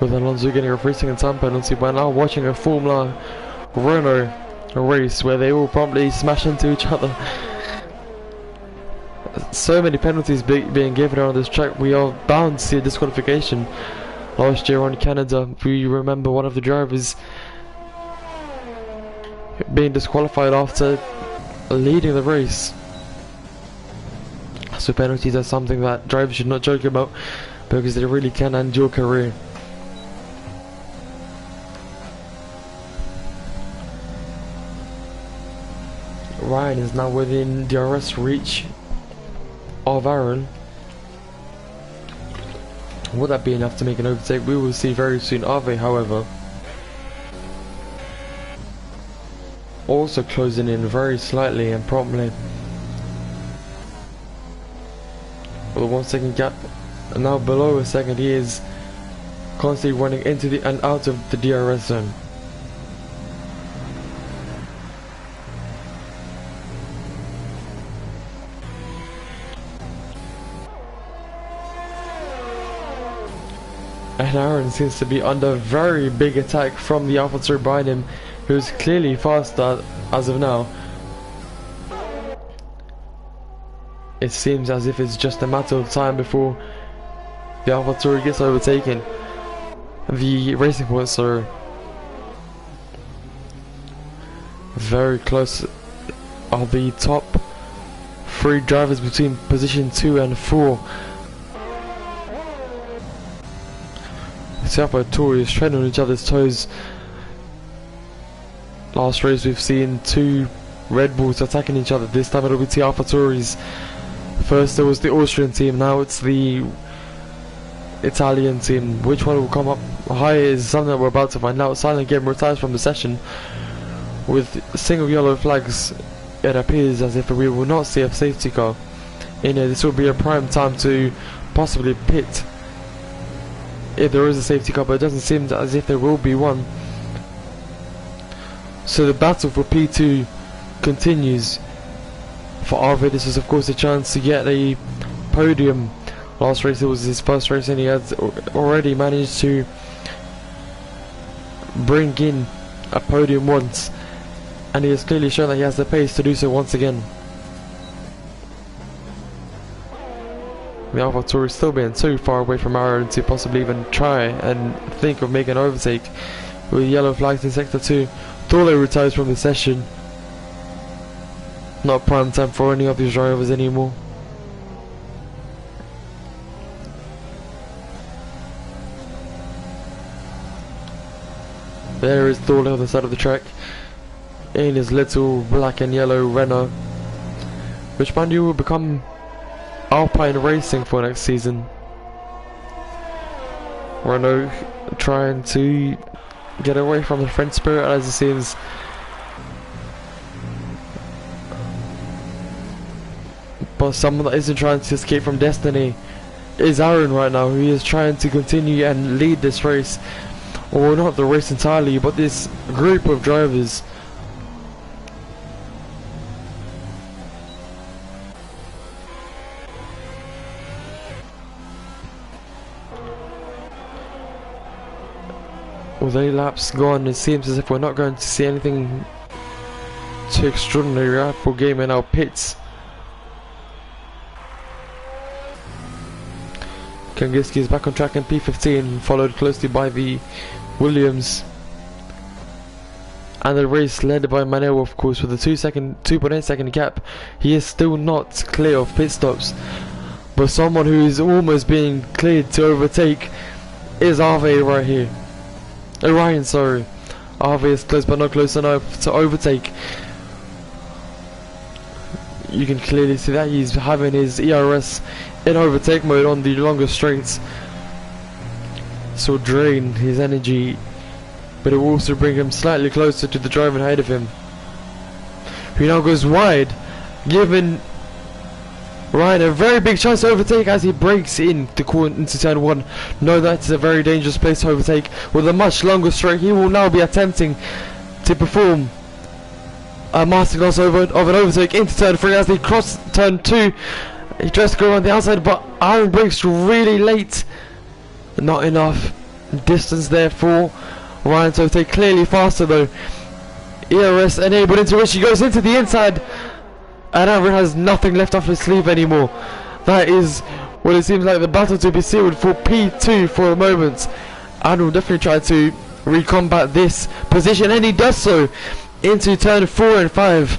With Alonso getting a 3-second time penalty, we're now watching a Formula Renault race where they will probably smash into each other. So many penalties being given on this track, we are bound to see a disqualification. Last year on Canada, we remember one of the drivers being disqualified after leading the race. So penalties are something that drivers should not joke about, because they really can end your career. Ryan is now within DRS reach of Aaron. Would that be enough to make an overtake? We will see very soon. Ave, however, also closing in very slightly and promptly with a 1 second gap, and now below a second. He is constantly running into the and out of the DRS zone. And Aaron seems to be under very big attack from the AlphaTauri behind him, who's clearly faster as of now. It seems as if it's just a matter of time before the AlphaTauri gets overtaken. The Racing Points are very close, are the top 3 drivers between position 2 and 4. The AlphaTauri is treading on each other's toes. Last race we've seen 2 Red Bulls attacking each other. This time it'll be 2 AlphaTauris. First there was the Austrian team, now it's the Italian team. Which one will come up higher is something that we're about to find out. Silent Game retires from the session with single yellow flags. It appears as if we will not see a safety car in here. This will be a prime time to possibly pit if there is a safety car, but it doesn't seem as if there will be one. So the battle for P2 continues. For Arvid, this is of course a chance to get a podium. Last race it was his first race, and he had already managed to bring in a podium once. and he has clearly shown that he has the pace to do so once again. The AlphaTauri is still being too far away from Aaron to possibly even try and think of making an overtake. With yellow flags in sector 2, Thorley retires from the session. Not prime time for any of these drivers anymore. There is Thorley on the side of the track in his little black and yellow Renault, which man you will become Alpine Racing for next season. Renault trying to get away from the French spirit, as it seems. But someone that isn't trying to escape from destiny is Aaron right now. He is trying to continue and lead this race, or not the race entirely, but this group of drivers. With 8 laps gone, it seems as if we're not going to see anything too extraordinary. Red Bull game in our pits. Kangiski is back on track in P15, followed closely by the Williams. And the race led by Manel, of course, with a 2.8 second gap. He is still not clear of pit stops, but someone who is almost being cleared to overtake is Ave right here. Ryan, sorry. Ave is close but not close enough to overtake. You can clearly see that he's having his ERS in overtake mode on the longer straights. This will drain his energy, but it will also bring him slightly closer to the driver ahead of him, who now goes wide, giving Ryan a very big chance to overtake as he breaks into turn 1. No, that's a very dangerous place to overtake. With a much longer straight, he will now be attempting to perform a masterclass of an overtake into turn 3 as he cross turn 2. He tries to go around the outside, but Aaron brakes really late. Not enough distance there for Ryan to overtake. Clearly faster though. ERS enabled, into which he goes into the inside, and Aaron has nothing left off his sleeve anymore. That is what it seems like the battle to be sealed for P2 for the moment. Aaron will definitely try to recombat this position, and he does so into turn 4 and 5.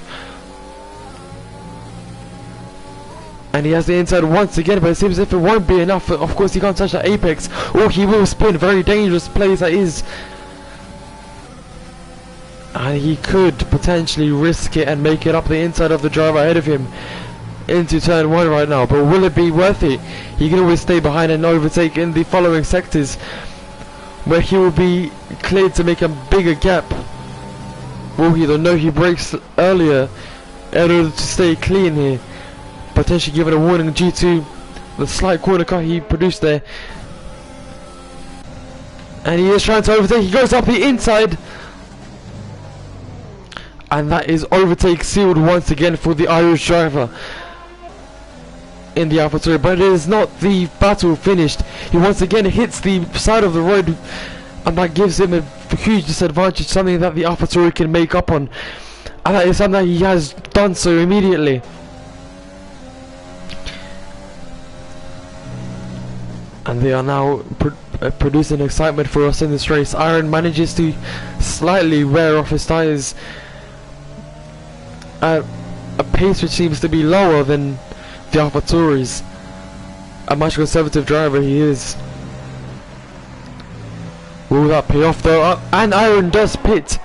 And he has the inside once again, but it seems as if it won't be enough. Of course, he can't touch that apex, or he will spin. Very dangerous place that is. And he could potentially risk it and make it up the inside of the driver ahead of him into turn 1 right now. But will it be worth it? He can always stay behind and overtake in the following sectors, where he will be cleared to make a bigger gap. Will he though? No, he brakes earlier in order to stay clean here. Potentially given a warning due to the slight corner cut he produced there. And he is trying to overtake. He goes up the inside. And that is overtake sealed once again for the Irish driver in the AlphaTauri. But it is not the battle finished. He once again hits the side of the road, and that gives him a huge disadvantage, something that the AlphaTauri can make up on. And that is something that he has done so immediately. And they are now producing excitement for us in this race. Aaron manages to slightly wear off his tyres at a pace which seems to be lower than the AlphaTauri's. A much conservative driver he is. Will that pay off though? And Aaron does pit.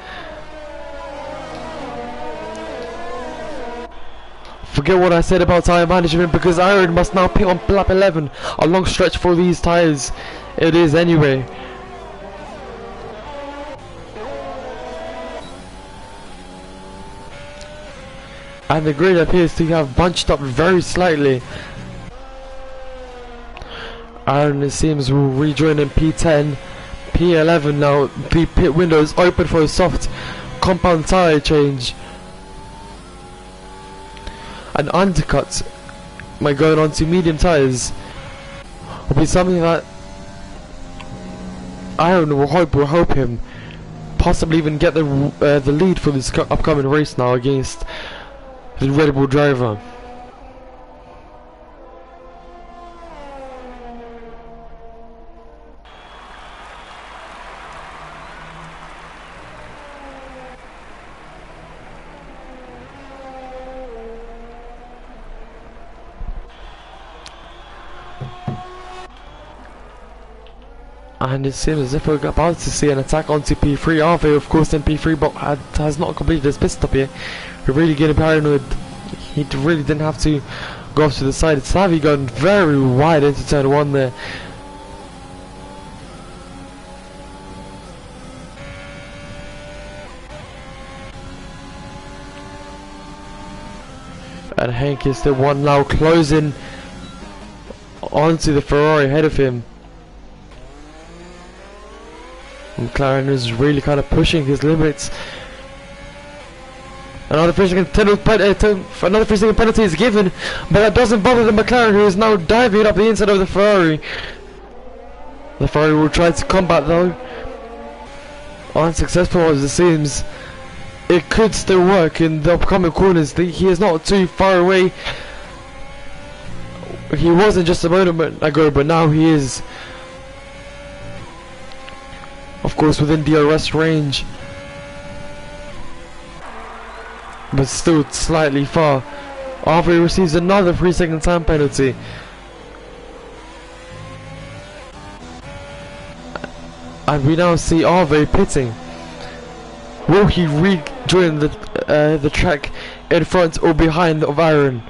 Forget what I said about tyre management, because Aaron must now pit on lap 11. A long stretch for these tyres. It is anyway. And the grid appears to have bunched up very slightly. Aaron, it seems, will rejoin in P10. P11 now. The pit window is open for a soft compound tyre change. An undercut by going on to medium tyres will be something that Aaron will hope will help him possibly even get the lead for this upcoming race now against the Red Bull driver. And it seems as if we're about to see an attack onto P3. RV, of course, in P3, but has not completed his pit stop yet. We're really getting paranoid. He really didn't have to go off to the side. Savvy going very wide into turn 1 there. And Hank is the one now closing onto the Ferrari ahead of him. McLaren is really kind of pushing his limits. Another 3-second penalty is given, but that doesn't bother the McLaren, who is now diving up the inside of the Ferrari. The Ferrari will try to combat though. Unsuccessful as it seems. It could still work in the upcoming corners. He is not too far away. He wasn't just a moment ago, but now he is. Of course, within DRS range, but still slightly far. RV receives another 3-second time penalty. And we now see RV pitting. Will he rejoin the track in front or behind of Aaron?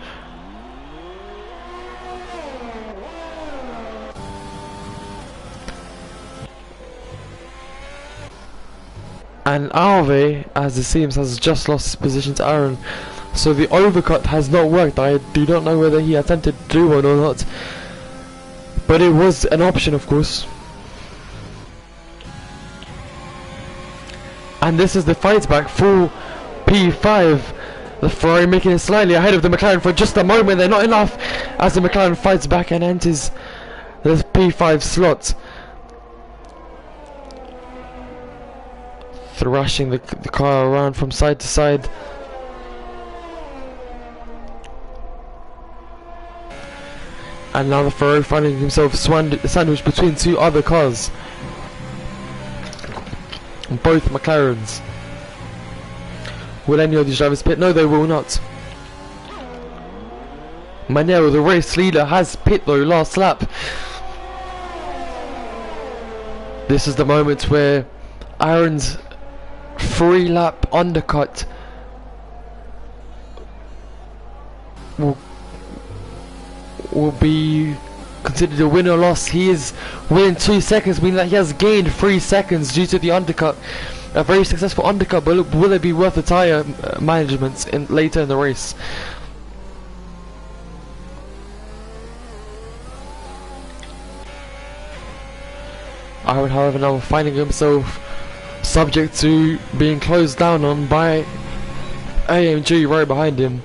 And Alve, as it seems, has just lost his position to Aaron. So the overcut has not worked. I do not know whether he attempted to do one or not. But it was an option, of course. And this is the fight back for P5. The Ferrari making it slightly ahead of the McLaren for just a moment. They're not enough as the McLaren fights back and enters the P5 slot. Thrashing the car around from side to side. And now the Ferrari finding himself sandwiched between two other cars. Both McLarens. Will any of these drivers pit? No, they will not. Manero, the race leader, has pit though last lap. This is the moment where Aaron's 3-lap undercut will be considered a win or loss. He is within 2 seconds, meaning that he has gained 3 seconds due to the undercut. A very successful undercut, but will it be worth the tyre management later in the race? Aaron, however, now finding himself subject to being closed down on by AMG right behind him.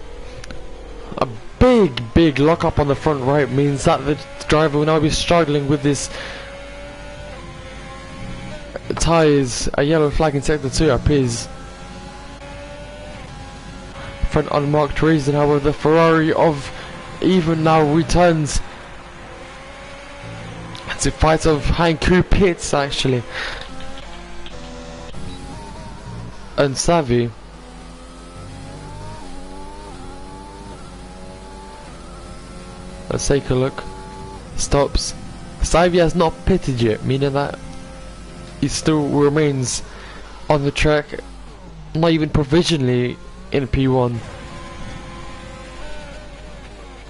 A big lock up on the front right means that the driver will now be struggling with this tyres. A yellow flag in sector 2 appears. Front unmarked reason, however, the Ferrari of even now returns to fight of Hanku pits actually. And Savvy let's take a look. Stops. Savvy has not pitted yet, meaning that he still remains on the track, not even provisionally in P1.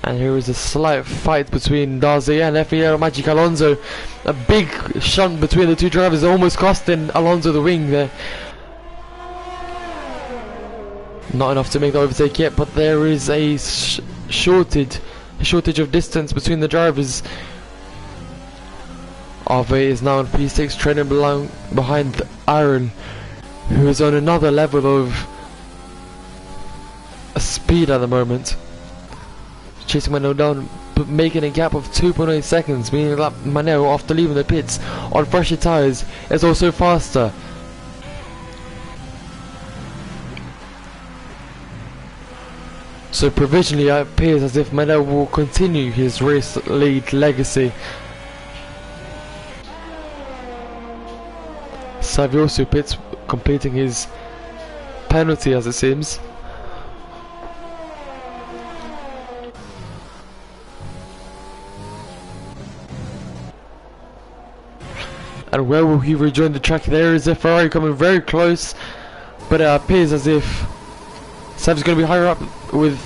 And here is a slight fight between Darze and FEL Magic Alonso. A big shunt between the two drivers, almost costing Alonso the wing there. Not enough to make the overtake yet, but there is a shortage of distance between the drivers. RV is now on P6, trailing behind Aaron, who is on another level of speed at the moment. Chasing Manero down, but making a gap of 2.8 seconds, meaning that Manero, after leaving the pits on fresher tyres, is also faster. So provisionally it appears as if Manel will continue his race lead legacy. Savioso pits, completing his penalty as it seems. And where will he rejoin the track? There is a Ferrari coming very close, but it appears as if Sav's going to be higher up with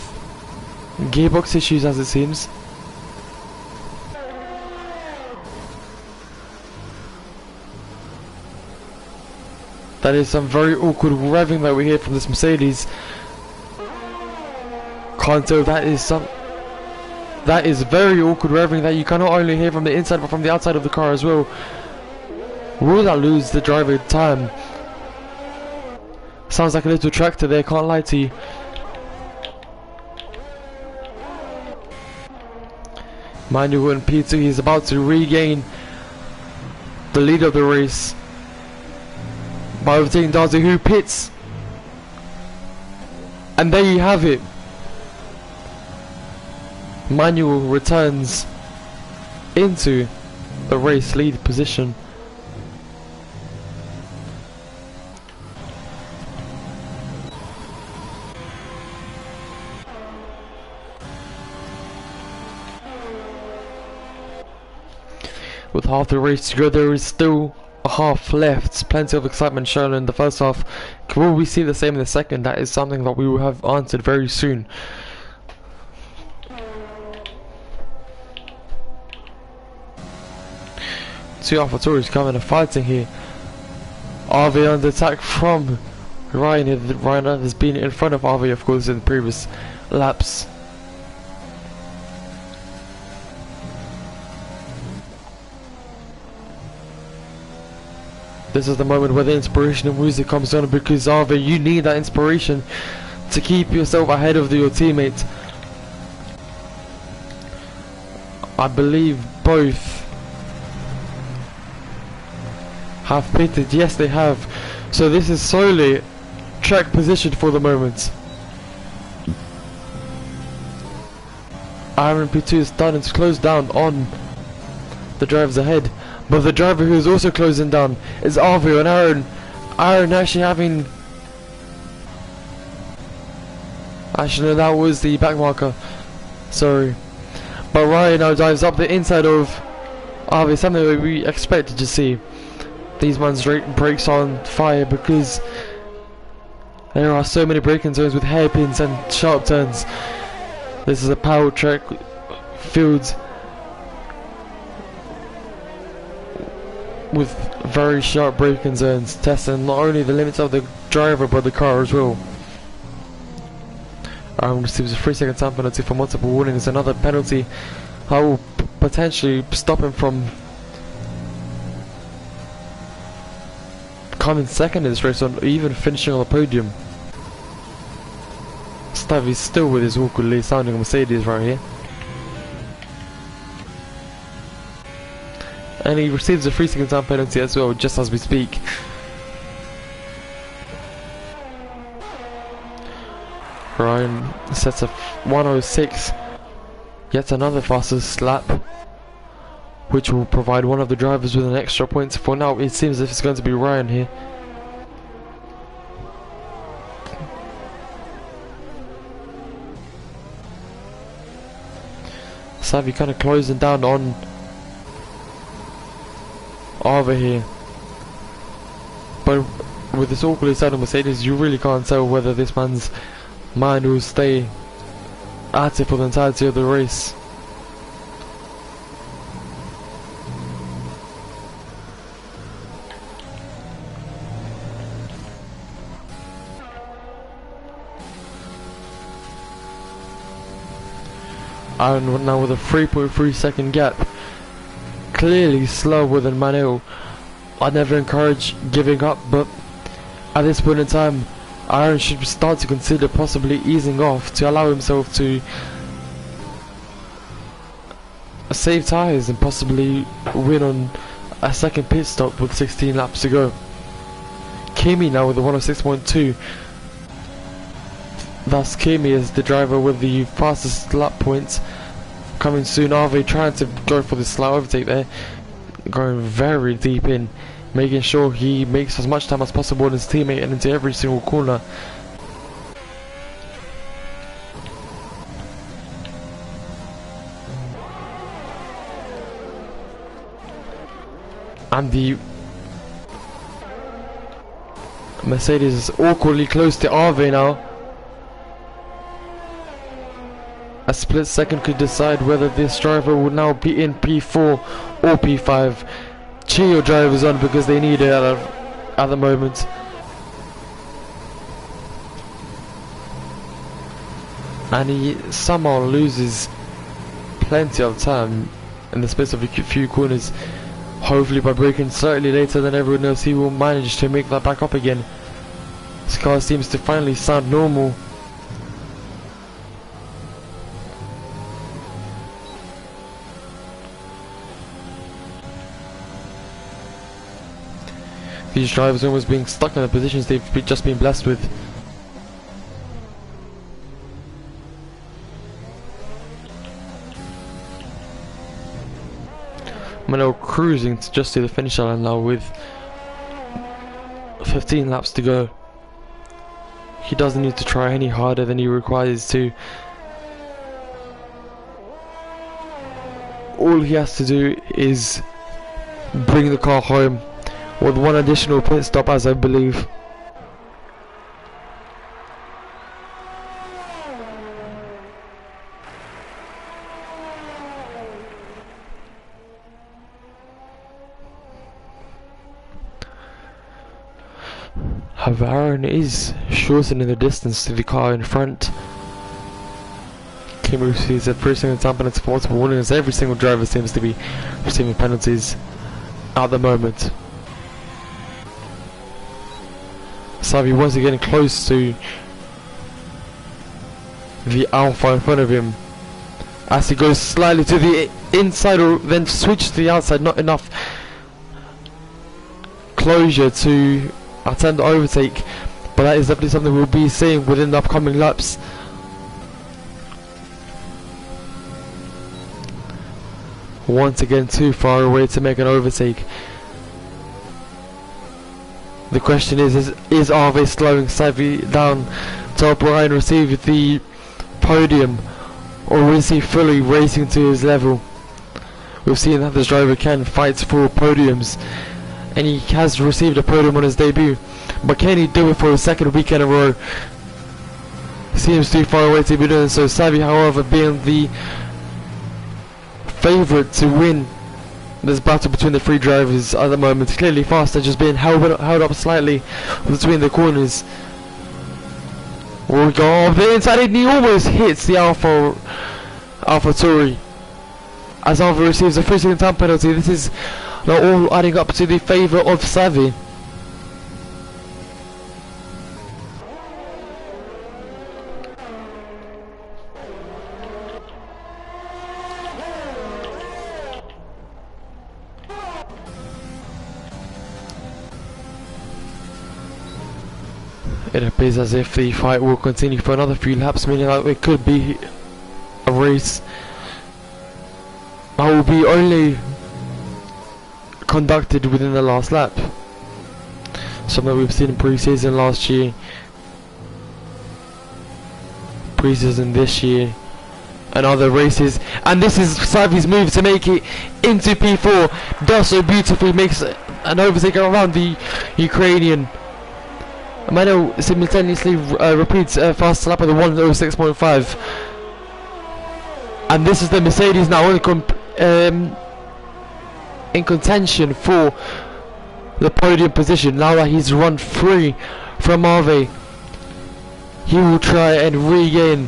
gearbox issues as it seems. That is some very awkward revving that we hear from this Mercedes. Can't tell, that is very awkward revving that you can not only hear from the inside but from the outside of the car as well. Will that lose the driver time? Sounds like a little tractor there, can't lie to you. Manuel in P2, he's about to regain the lead of the race by overtaking Darcy, who pits. And there you have it. Manuel returns into the race lead position. With half the race to go, there is still a half left. Plenty of excitement shown in the first half. Will we see the same in the second? That is something that we will have answered very soon. Two AlphaTauris coming and fighting here. RV under attack from Ryan. Ryan has been in front of RV, of course, in the previous laps. This is the moment where the inspirational music comes on, because RV, you need that inspiration to keep yourself ahead of your teammates. I believe both have pitted. Yes, they have. So this is solely track position for the moment. Aaron P2 is starting to close down on the drivers ahead. But the driver who is also closing down is RV and Aaron. Aaron actually having... Actually, no, that was the back marker. Sorry. But Ryan now dives up the inside of RV, something that we expected to see. These man's brakes on fire because there are so many braking zones with hairpins and sharp turns. This is a power track filled with very sharp braking zones, testing not only the limits of the driver but the car as well. Aaron receives a 3-second time penalty for multiple warnings. Another penalty that will potentially stop him from coming second in this race or even finishing on the podium. Stavi's still with his awkwardly sounding Mercedes right here. And he receives a 3-second time penalty as well, just as we speak. Ryan sets a 106, yet another fastest lap, which will provide one of the drivers with an extra point. For now, it seems as if it's going to be Ryan here. Savi kind of closing down on over here, but with this awkwardly sounding Mercedes, you really can't tell whether this man's mind will stay at it for the entirety of the race. And now with a 3.3 second gap, clearly slower than Manuel. I'd never encourage giving up, but at this point in time, Aaron should start to consider possibly easing off to allow himself to save tyres and possibly win on a second pit stop with 16 laps to go. Kimi now with a 106.2. Thus Kimi is the driver with the fastest lap points coming soon. RV trying to go for the slow overtake there, going very deep in, making sure he makes as much time as possible on his teammate and into every single corner. And the Mercedes is awkwardly close to RV now. A split second could decide whether this driver will now be in P4 or P5. Cheer your drivers on because they need it at the moment. And he somehow loses plenty of time in the space of a few corners. Hopefully by braking slightly later than everyone else he will manage to make that back up again. This car seems to finally sound normal. These drivers are almost being stuck in the positions they've just been blessed with. Mano cruising to just to the finish line now with 15 laps to go. He doesn't need to try any harder than he requires to. All he has to do is bring the car home with one additional pit stop, as I believe. Aaron is shortening the distance to the car in front. Kimi receives every single time penalty for multiple warnings. Every single driver seems to be receiving penalties at the moment. Savi once again close to the Alpha in front of him as he goes slightly to the inside or then switches to the outside. Not enough closure to attempt the overtake, but that is definitely something we'll be seeing within the upcoming laps. Once again too far away to make an overtake. The question is RV slowing Savi down to help Ryan receive the podium, or is he fully racing to his level? We've seen that this driver can fight for podiums, and he has received a podium on his debut, but can he do it for a second week in a row? Seems too far away to be doing so. Savi, however, being the favourite to win this battle between the three drivers at the moment. Clearly faster, just being held up slightly between the corners. We go off the inside and he almost hits the Alpha Tauri as Alpha receives a 3-second time penalty. This is now all adding up to the favour of Savi. It appears as if the fight will continue for another few laps, meaning that it could be a race that will be only conducted within the last lap. Something we've seen in pre-season last year, pre-season this year, and other races. And this is Savi's move to make it into P4. Does so beautifully, makes an overtake around the Ukrainian. Mano simultaneously repeats a fast lap of the 106.5, and this is the Mercedes now in contention for the podium position. Now that he's run free from RV, he will try and regain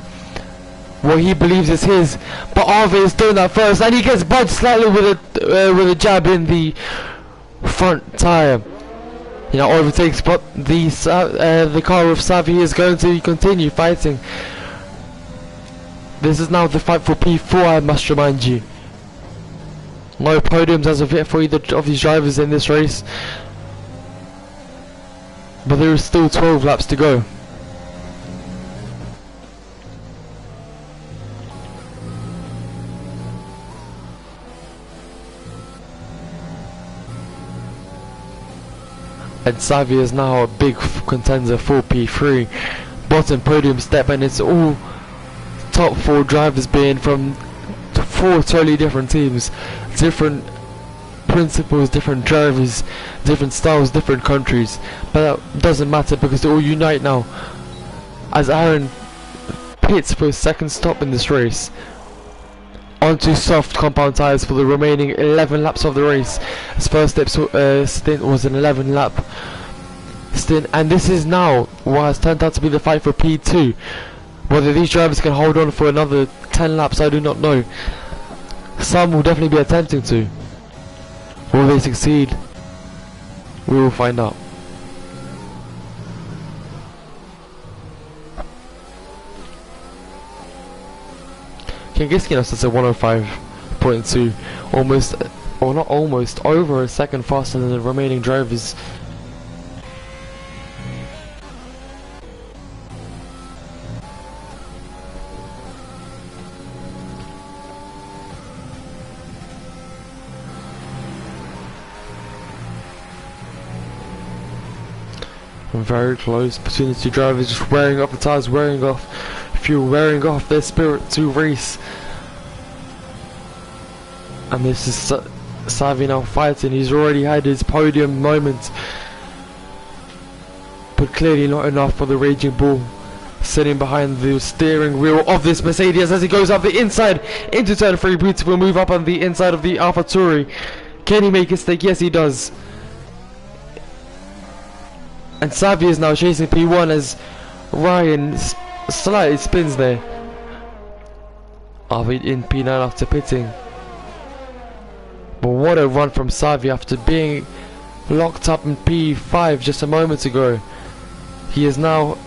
what he believes is his, but RV is doing that first, and he gets bumped slightly with a jab in the front tyre. You know, overtakes, but the car of Savi is going to continue fighting. This is now the fight for P4, I must remind you. No podiums as of yet for either of these drivers in this race, but there is still 12 laps to go. and Xavi is now a big contender for P3. Bottom podium step, and it's all top 4 drivers being from 4 totally different teams, different principles, different drivers, different styles, different countries, but that doesn't matter because they all unite now as Aaron pits for his second stop in this race onto soft compound tyres for the remaining 11 laps of the race. His first stint was an 11 lap stint, and this is now what has turned out to be the fight for P2. Whether these drivers can hold on for another 10 laps, I do not know. Some will definitely be attempting to. Will they succeed? We will find out. Kangiskinos is a 105.2, almost, or not almost, over a second faster than the remaining drivers. Very close between the two drivers, just wearing off the tyres, wearing off fuel, wearing off their spirit to race. And this is Xavi now fighting. He's already had his podium moment, but clearly not enough for the Raging Bull, sitting behind the steering wheel of this Mercedes as he goes up the inside into turn 3. Beautiful move up on the inside of the AlphaTauri. Can he make a mistake? Yes, he does. And Xavi is now chasing P1 as Ryan slightly spins there. Are we in P9 after pitting? But what a run from Xavi after being locked up in P5 just a moment ago. He is now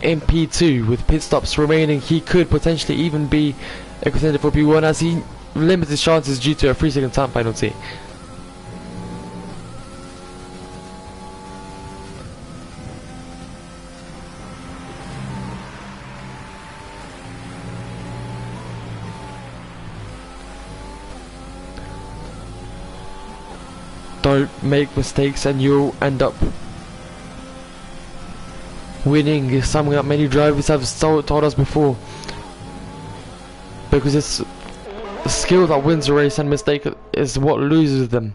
in P2 with pit stops remaining. He could potentially even be a contender for P1 as he limits his chances due to a 3-second time penalty. Don't make mistakes and you'll end up winning, is something that many drivers have told us before, because it's skill that wins a race and mistake is what loses them.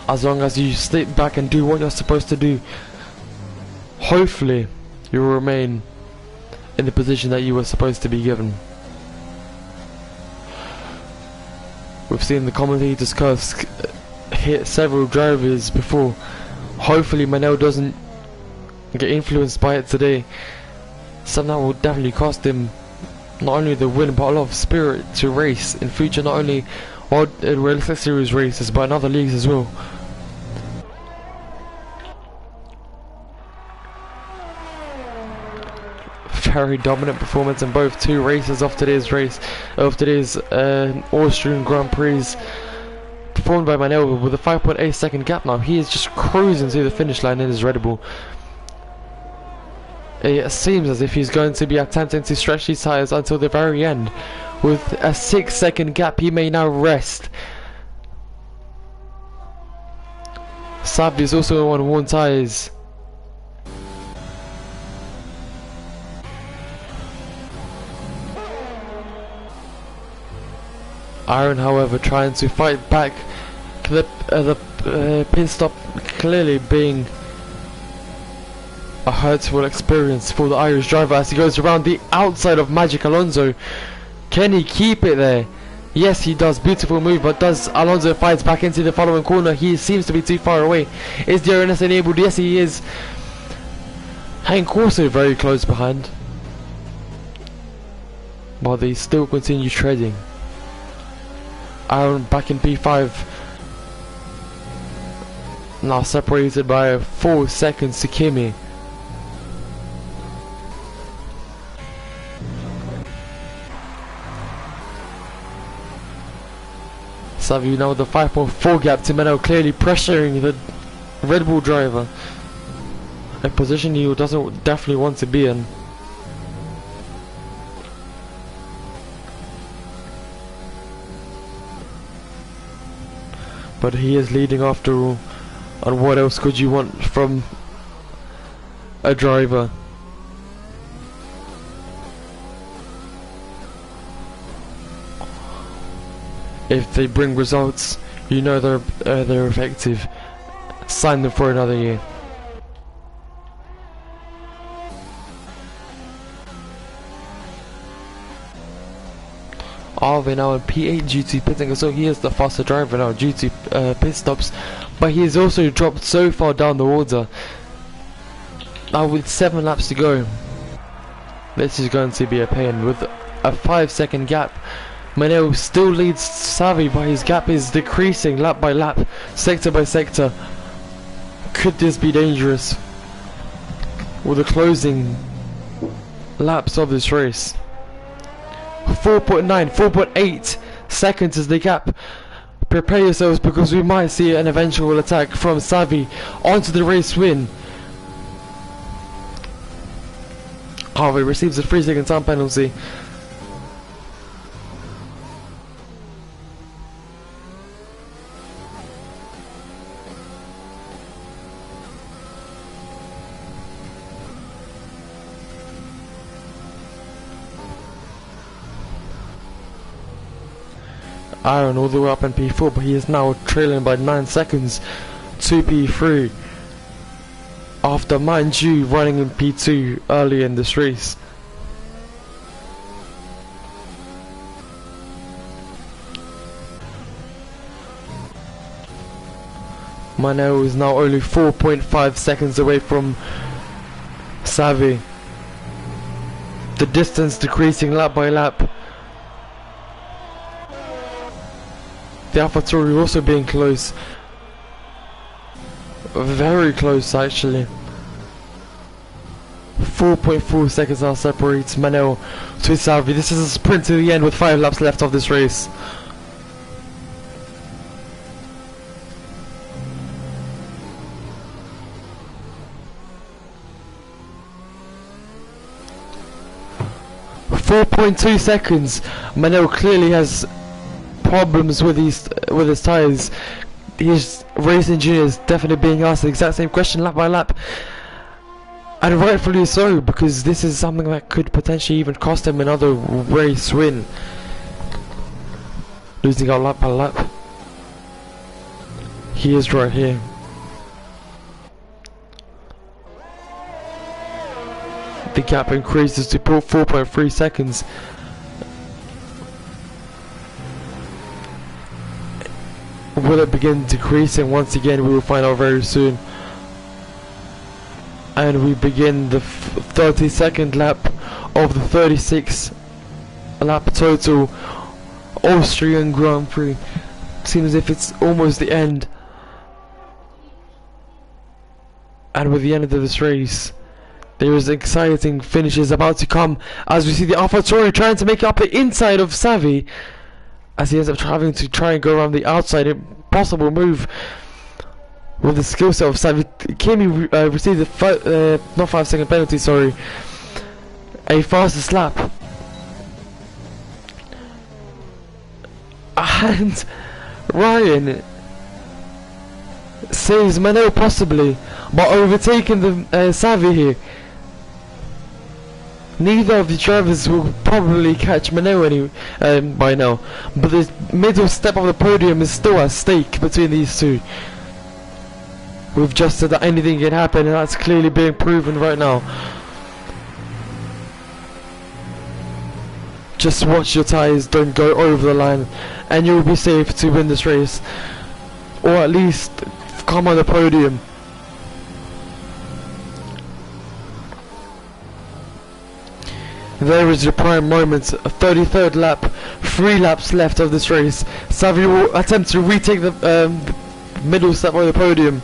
As long as you sit back and do what you're supposed to do, hopefully you will remain in the position that you were supposed to be given. We've seen the commentators curse hit several drivers before. Hopefully Manel doesn't get influenced by it today. Something that will definitely cost him not only the win but a lot of spirit to race in future, not only World Realistic Series races but in other leagues as well. Very dominant performance in both 2 races of today's Austrian Grand Prix, performed by Manel with a 5.8 second gap. Now he is just cruising to the finish line in his Red Bull. It seems as if he's going to be attempting to stretch these tyres until the very end. With a 6-second gap, he may now rest. Xavi is also on worn tyres. Aaron, however, trying to fight back. The pit stop clearly being a hurtful experience for the Irish driver as he goes around the outside of Magic Alonso. Can he keep it there? Yes, he does. Beautiful move, but does Alonso fights back into the following corner? He seems to be too far away. Is WRS enabled? Yes, he is. Hank also very close behind, while they still continue treading. Aaron back in P5, now separated by 4 seconds to Kimi. Xavi now with the 5.4 gap to Manel, clearly pressuring the Red Bull driver, a position he doesn't definitely want to be in. But he is leading after all. And what else could you want from a driver? If they bring results, you know they're effective. Sign them for another year. Arve now in P8 due to pitting, so he is the faster driver now due to pit stops, but he has also dropped so far down the order. Now with 7 laps to go, this is going to be a pain. With a 5-second gap, Manel still leads Savi, but his gap is decreasing lap by lap, sector by sector. Could this be dangerous with the closing laps of this race? 4.9, 4.8 seconds is the gap. Prepare yourselves, because we might see an eventual attack from Savi onto the race win. Harvey receives a 3-second time penalty. Aaron all the way up in P4, but he is now trailing by 9 seconds to P3 after, mind you, running in P2 early in this race. Manel is now only 4.5 seconds away from Savi. The distance decreasing lap by lap. The AlphaTauri also being close. Very close actually. 4.4 seconds now separates Manel to Savi. This is a sprint to the end with 5 laps left of this race. .2 seconds. Manel clearly has problems with his tyres. His race engineer is definitely being asked the exact same question lap by lap, and rightfully so, because this is something that could potentially even cost him another race win. Losing out lap by lap. He is right here. The gap increases to 4.3 seconds. Will it begin decreasing once again? We will find out very soon. And we begin the 32nd lap of the 36 lap total Austrian Grand Prix. Seems as if it's almost the end. And with the end of this race, there is exciting finishes about to come, as we see the AlphaTauri trying to make up the inside of Savi, as he ends up having to try and go around the outside. Impossible move with the skill set of Savi. Kimi received a not 5-second penalty, sorry, a fastest lap. And Ryan saves Manel possibly, but overtaking the Savi here. Neither of the drivers will probably catch Manel by now, but the middle step of the podium is still at stake between these two. We've just said that anything can happen, and that's clearly being proven right now. Just watch your tyres don't go over the line, and you'll be safe to win this race, or at least come on the podium. There is your prime moment, a 33rd lap, 3 laps left of this race. Savi will attempt to retake the middle step of the podium.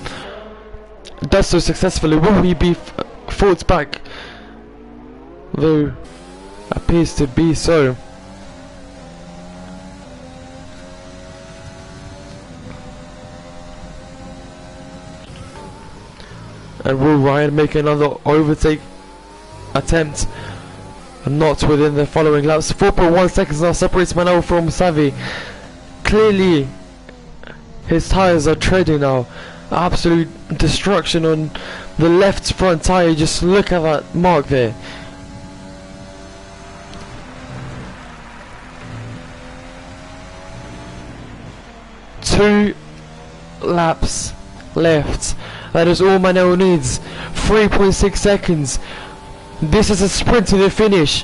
Does so successfully. Will he be fought back? Though, appears to be so. And will Ryan make another overtake attempt? Not within the following laps. 4.1 seconds now separates Manel from Savi. Clearly his tyres are treading now, Absolute destruction on the left front tyre. Just look at that mark there. Two laps left. That is all Manuel needs. 3.6 seconds. This is a sprint to the finish.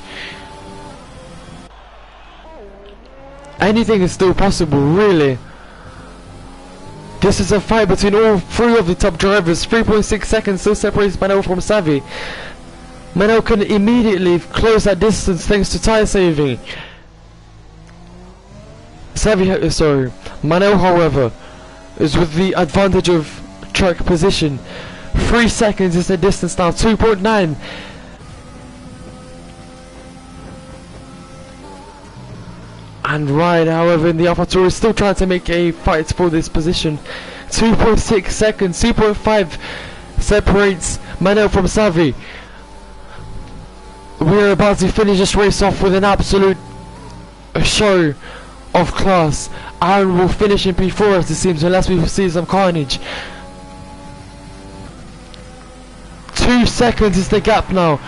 Anything is still possible, really. This is a fight between all three of the top drivers. 3.6 seconds still separates Manuel from Xavi. Manuel can immediately close that distance thanks to tyre saving. Manuel, however, is with the advantage of track position. 3 seconds is the distance now. 2.9. And Ryan, however, in the AlphaTauri is still trying to make a fight for this position. 2.6 seconds, 2.5 separates Manuel from Xavi. We're about to finish this race off with an absolute show of class. Aaron will finish in P4 as it seems, unless we see some carnage. 2 seconds is the gap now.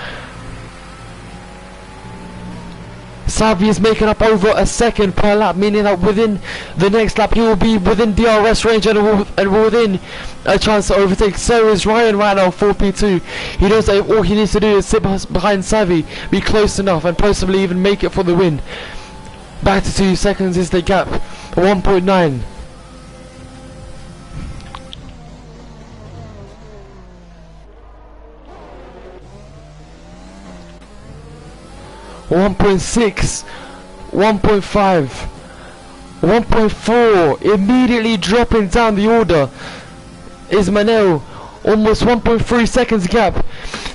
Xavi is making up over a second per lap, meaning that within the next lap he will be within DRS range and within a chance to overtake. So is Ryan right now for P2. He knows that all he needs to do is sit behind Xavi, be close enough and possibly even make it for the win. Back to 2 seconds is the gap. 1.9. .6, 1.5, 1.4, immediately dropping down the order is Manuel, almost 1.3 seconds gap.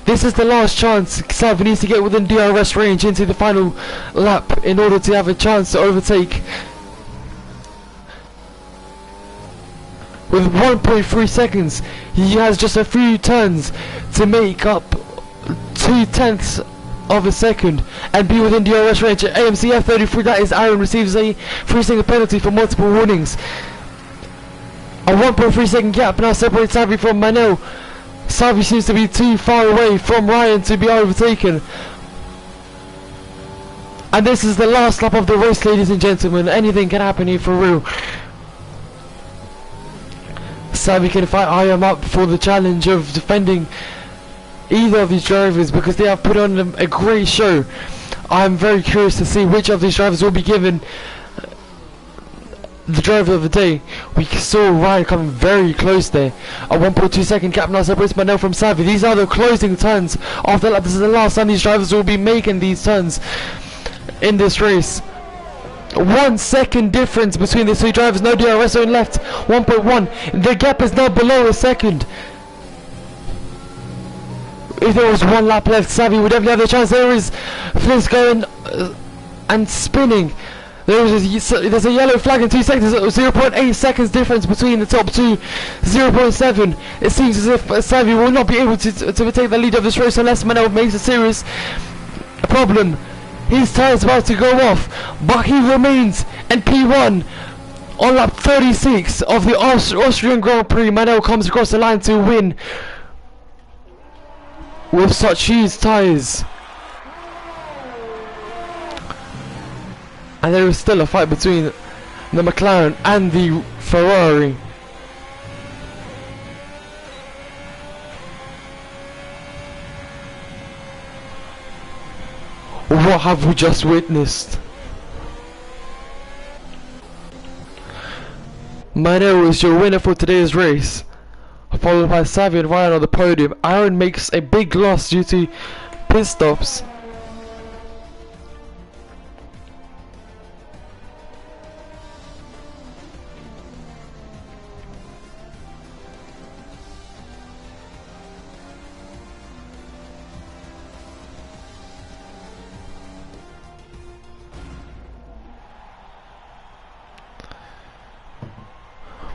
This is the last chance. Xavi needs to get within DRS range into the final lap in order to have a chance to overtake. With 1.3 seconds, he has just a few turns to make up 2/10 of a second and be within DRS range. At AMC F33, that is Aaron, receives a 3-second penalty for multiple warnings. A 1.3 second gap now separates Xavi from Manuel. Xavi seems to be too far away from Ryan to be overtaken. And this is the last lap of the race, ladies and gentlemen. Anything can happen here for real. Xavi can fight I am up for the challenge of defending either of these drivers because they have put on a great show. I'm very curious to see which of these drivers will be given the driver of the day. We saw Ryan coming very close there. A 1.2 second gap now separates Manuel from Xavi. These are the closing turns of the lap. This is the last time these drivers will be making these turns in this race. 1 second difference between the two drivers. No DRS zone left. 1.1. The gap is now below a second. If there was one lap left, Xavi would definitely have the chance. There is Fliss going and spinning. There's a yellow flag in 2 seconds. 0.8 seconds difference between the top two. 0.7. It seems as if Xavi will not be able to take the lead of this race unless Manuel makes a serious problem. His tyre is about to go off, but he remains in P1 on lap 36 of the Austrian Grand Prix. Manuel comes across the line to win with such huge tyres. And there is still a fight between the McLaren and the Ferrari. What have we just witnessed? Manuel is your winner for today's race, followed by Xavi and Ryan on the podium. Aaron makes a big loss due to pit stops.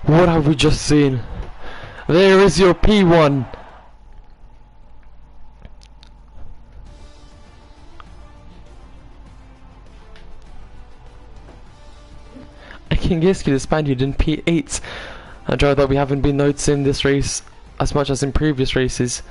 What have we just seen? There is your P1. Kingiski, the Spaniard, in P8. a driver that we haven't been noticing this race as much as in previous races.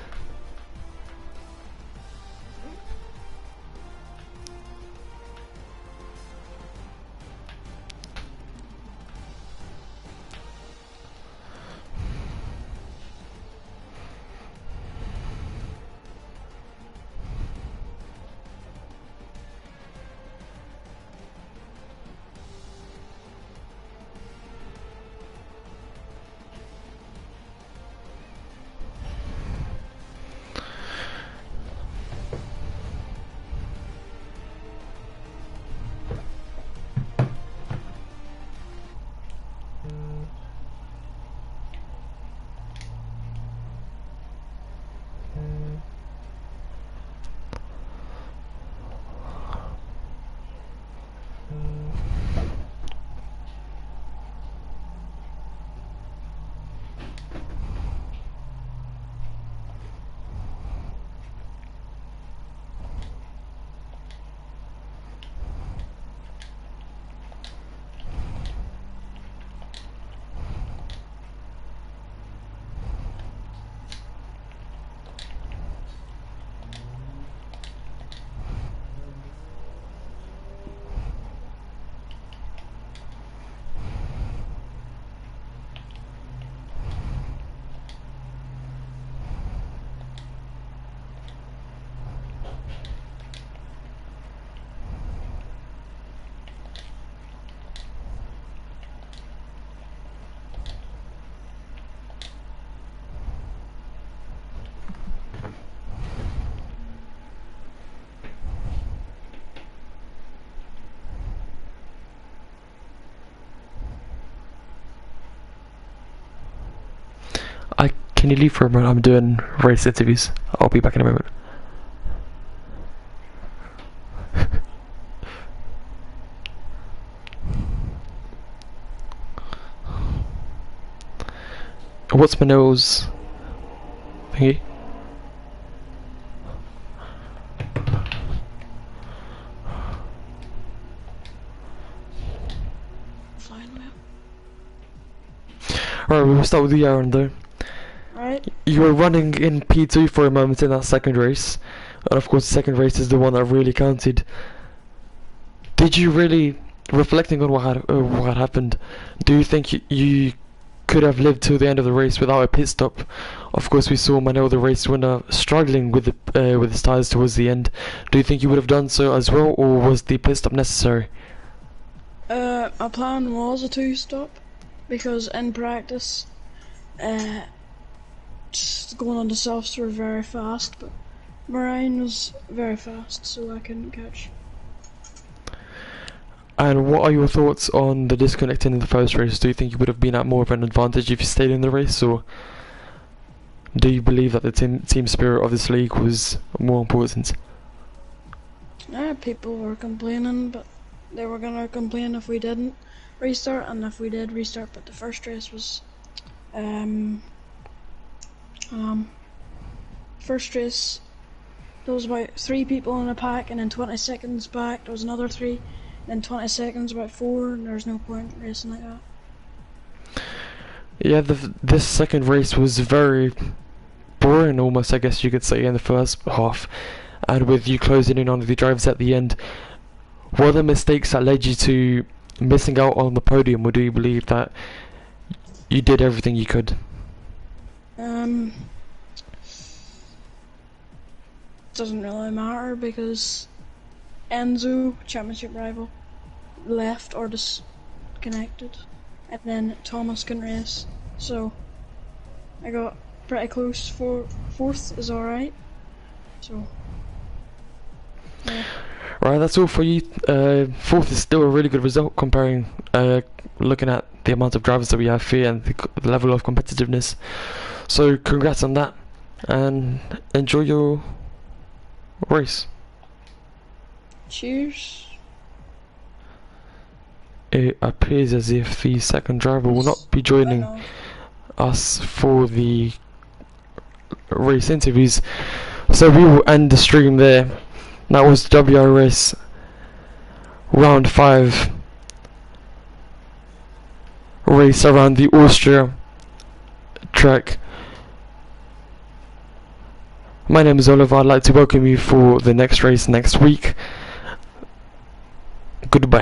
Can you leave for a moment? I'm doing race interviews. I'll be back in a moment. What's Manil's thingy? Alright, we'll start with you, Aaron, though. Right. You were running in P2 for a moment in that second race, and of course the second race is the one that really counted. Did you really, reflecting on what had happened, do you think you could have lived till the end of the race without a pit stop? Of course we saw Manil, the race winner, struggling with his tyres towards the end. Do you think you would have done so as well, or was the pit stop necessary? My plan was a 2-stop, because in practice, just going on the softs were very fast, but Marine was very fast, so I couldn't catch. And what are your thoughts on the disconnecting in the first race? Do you think you would have been at more of an advantage if you stayed in the race, or do you believe that the team spirit of this league was more important? People were complaining, but they were gonna complain if we didn't restart, and if we did restart. But the first race was, first race, there was about 3 people in a pack, and then 20 seconds back there was another 3, then 20 seconds about 4, and there's no point racing like that. Yeah, this second race was very boring, almost, I guess you could say, in the first half, and with you closing in on the drivers at the end. What are the mistakes that led you to missing out on the podium, or do you believe that you did everything you could? Doesn't really matter, because Enzo, championship rival, left or disconnected, and then Thomas couldn't race, so I got pretty close. Fourth is alright, so yeah. Right, that's all for you. Fourth is still a really good result, comparing, looking at the amount of drivers that we have here and the level of competitiveness. So congrats on that, and enjoy your race. Cheers. It appears as if the second driver will not be joining us for the race interviews, so we will end the stream there. That was WRS round 5 race around the Austria track. My name is Oliver. I'd like to welcome you for the next race next week. Goodbye.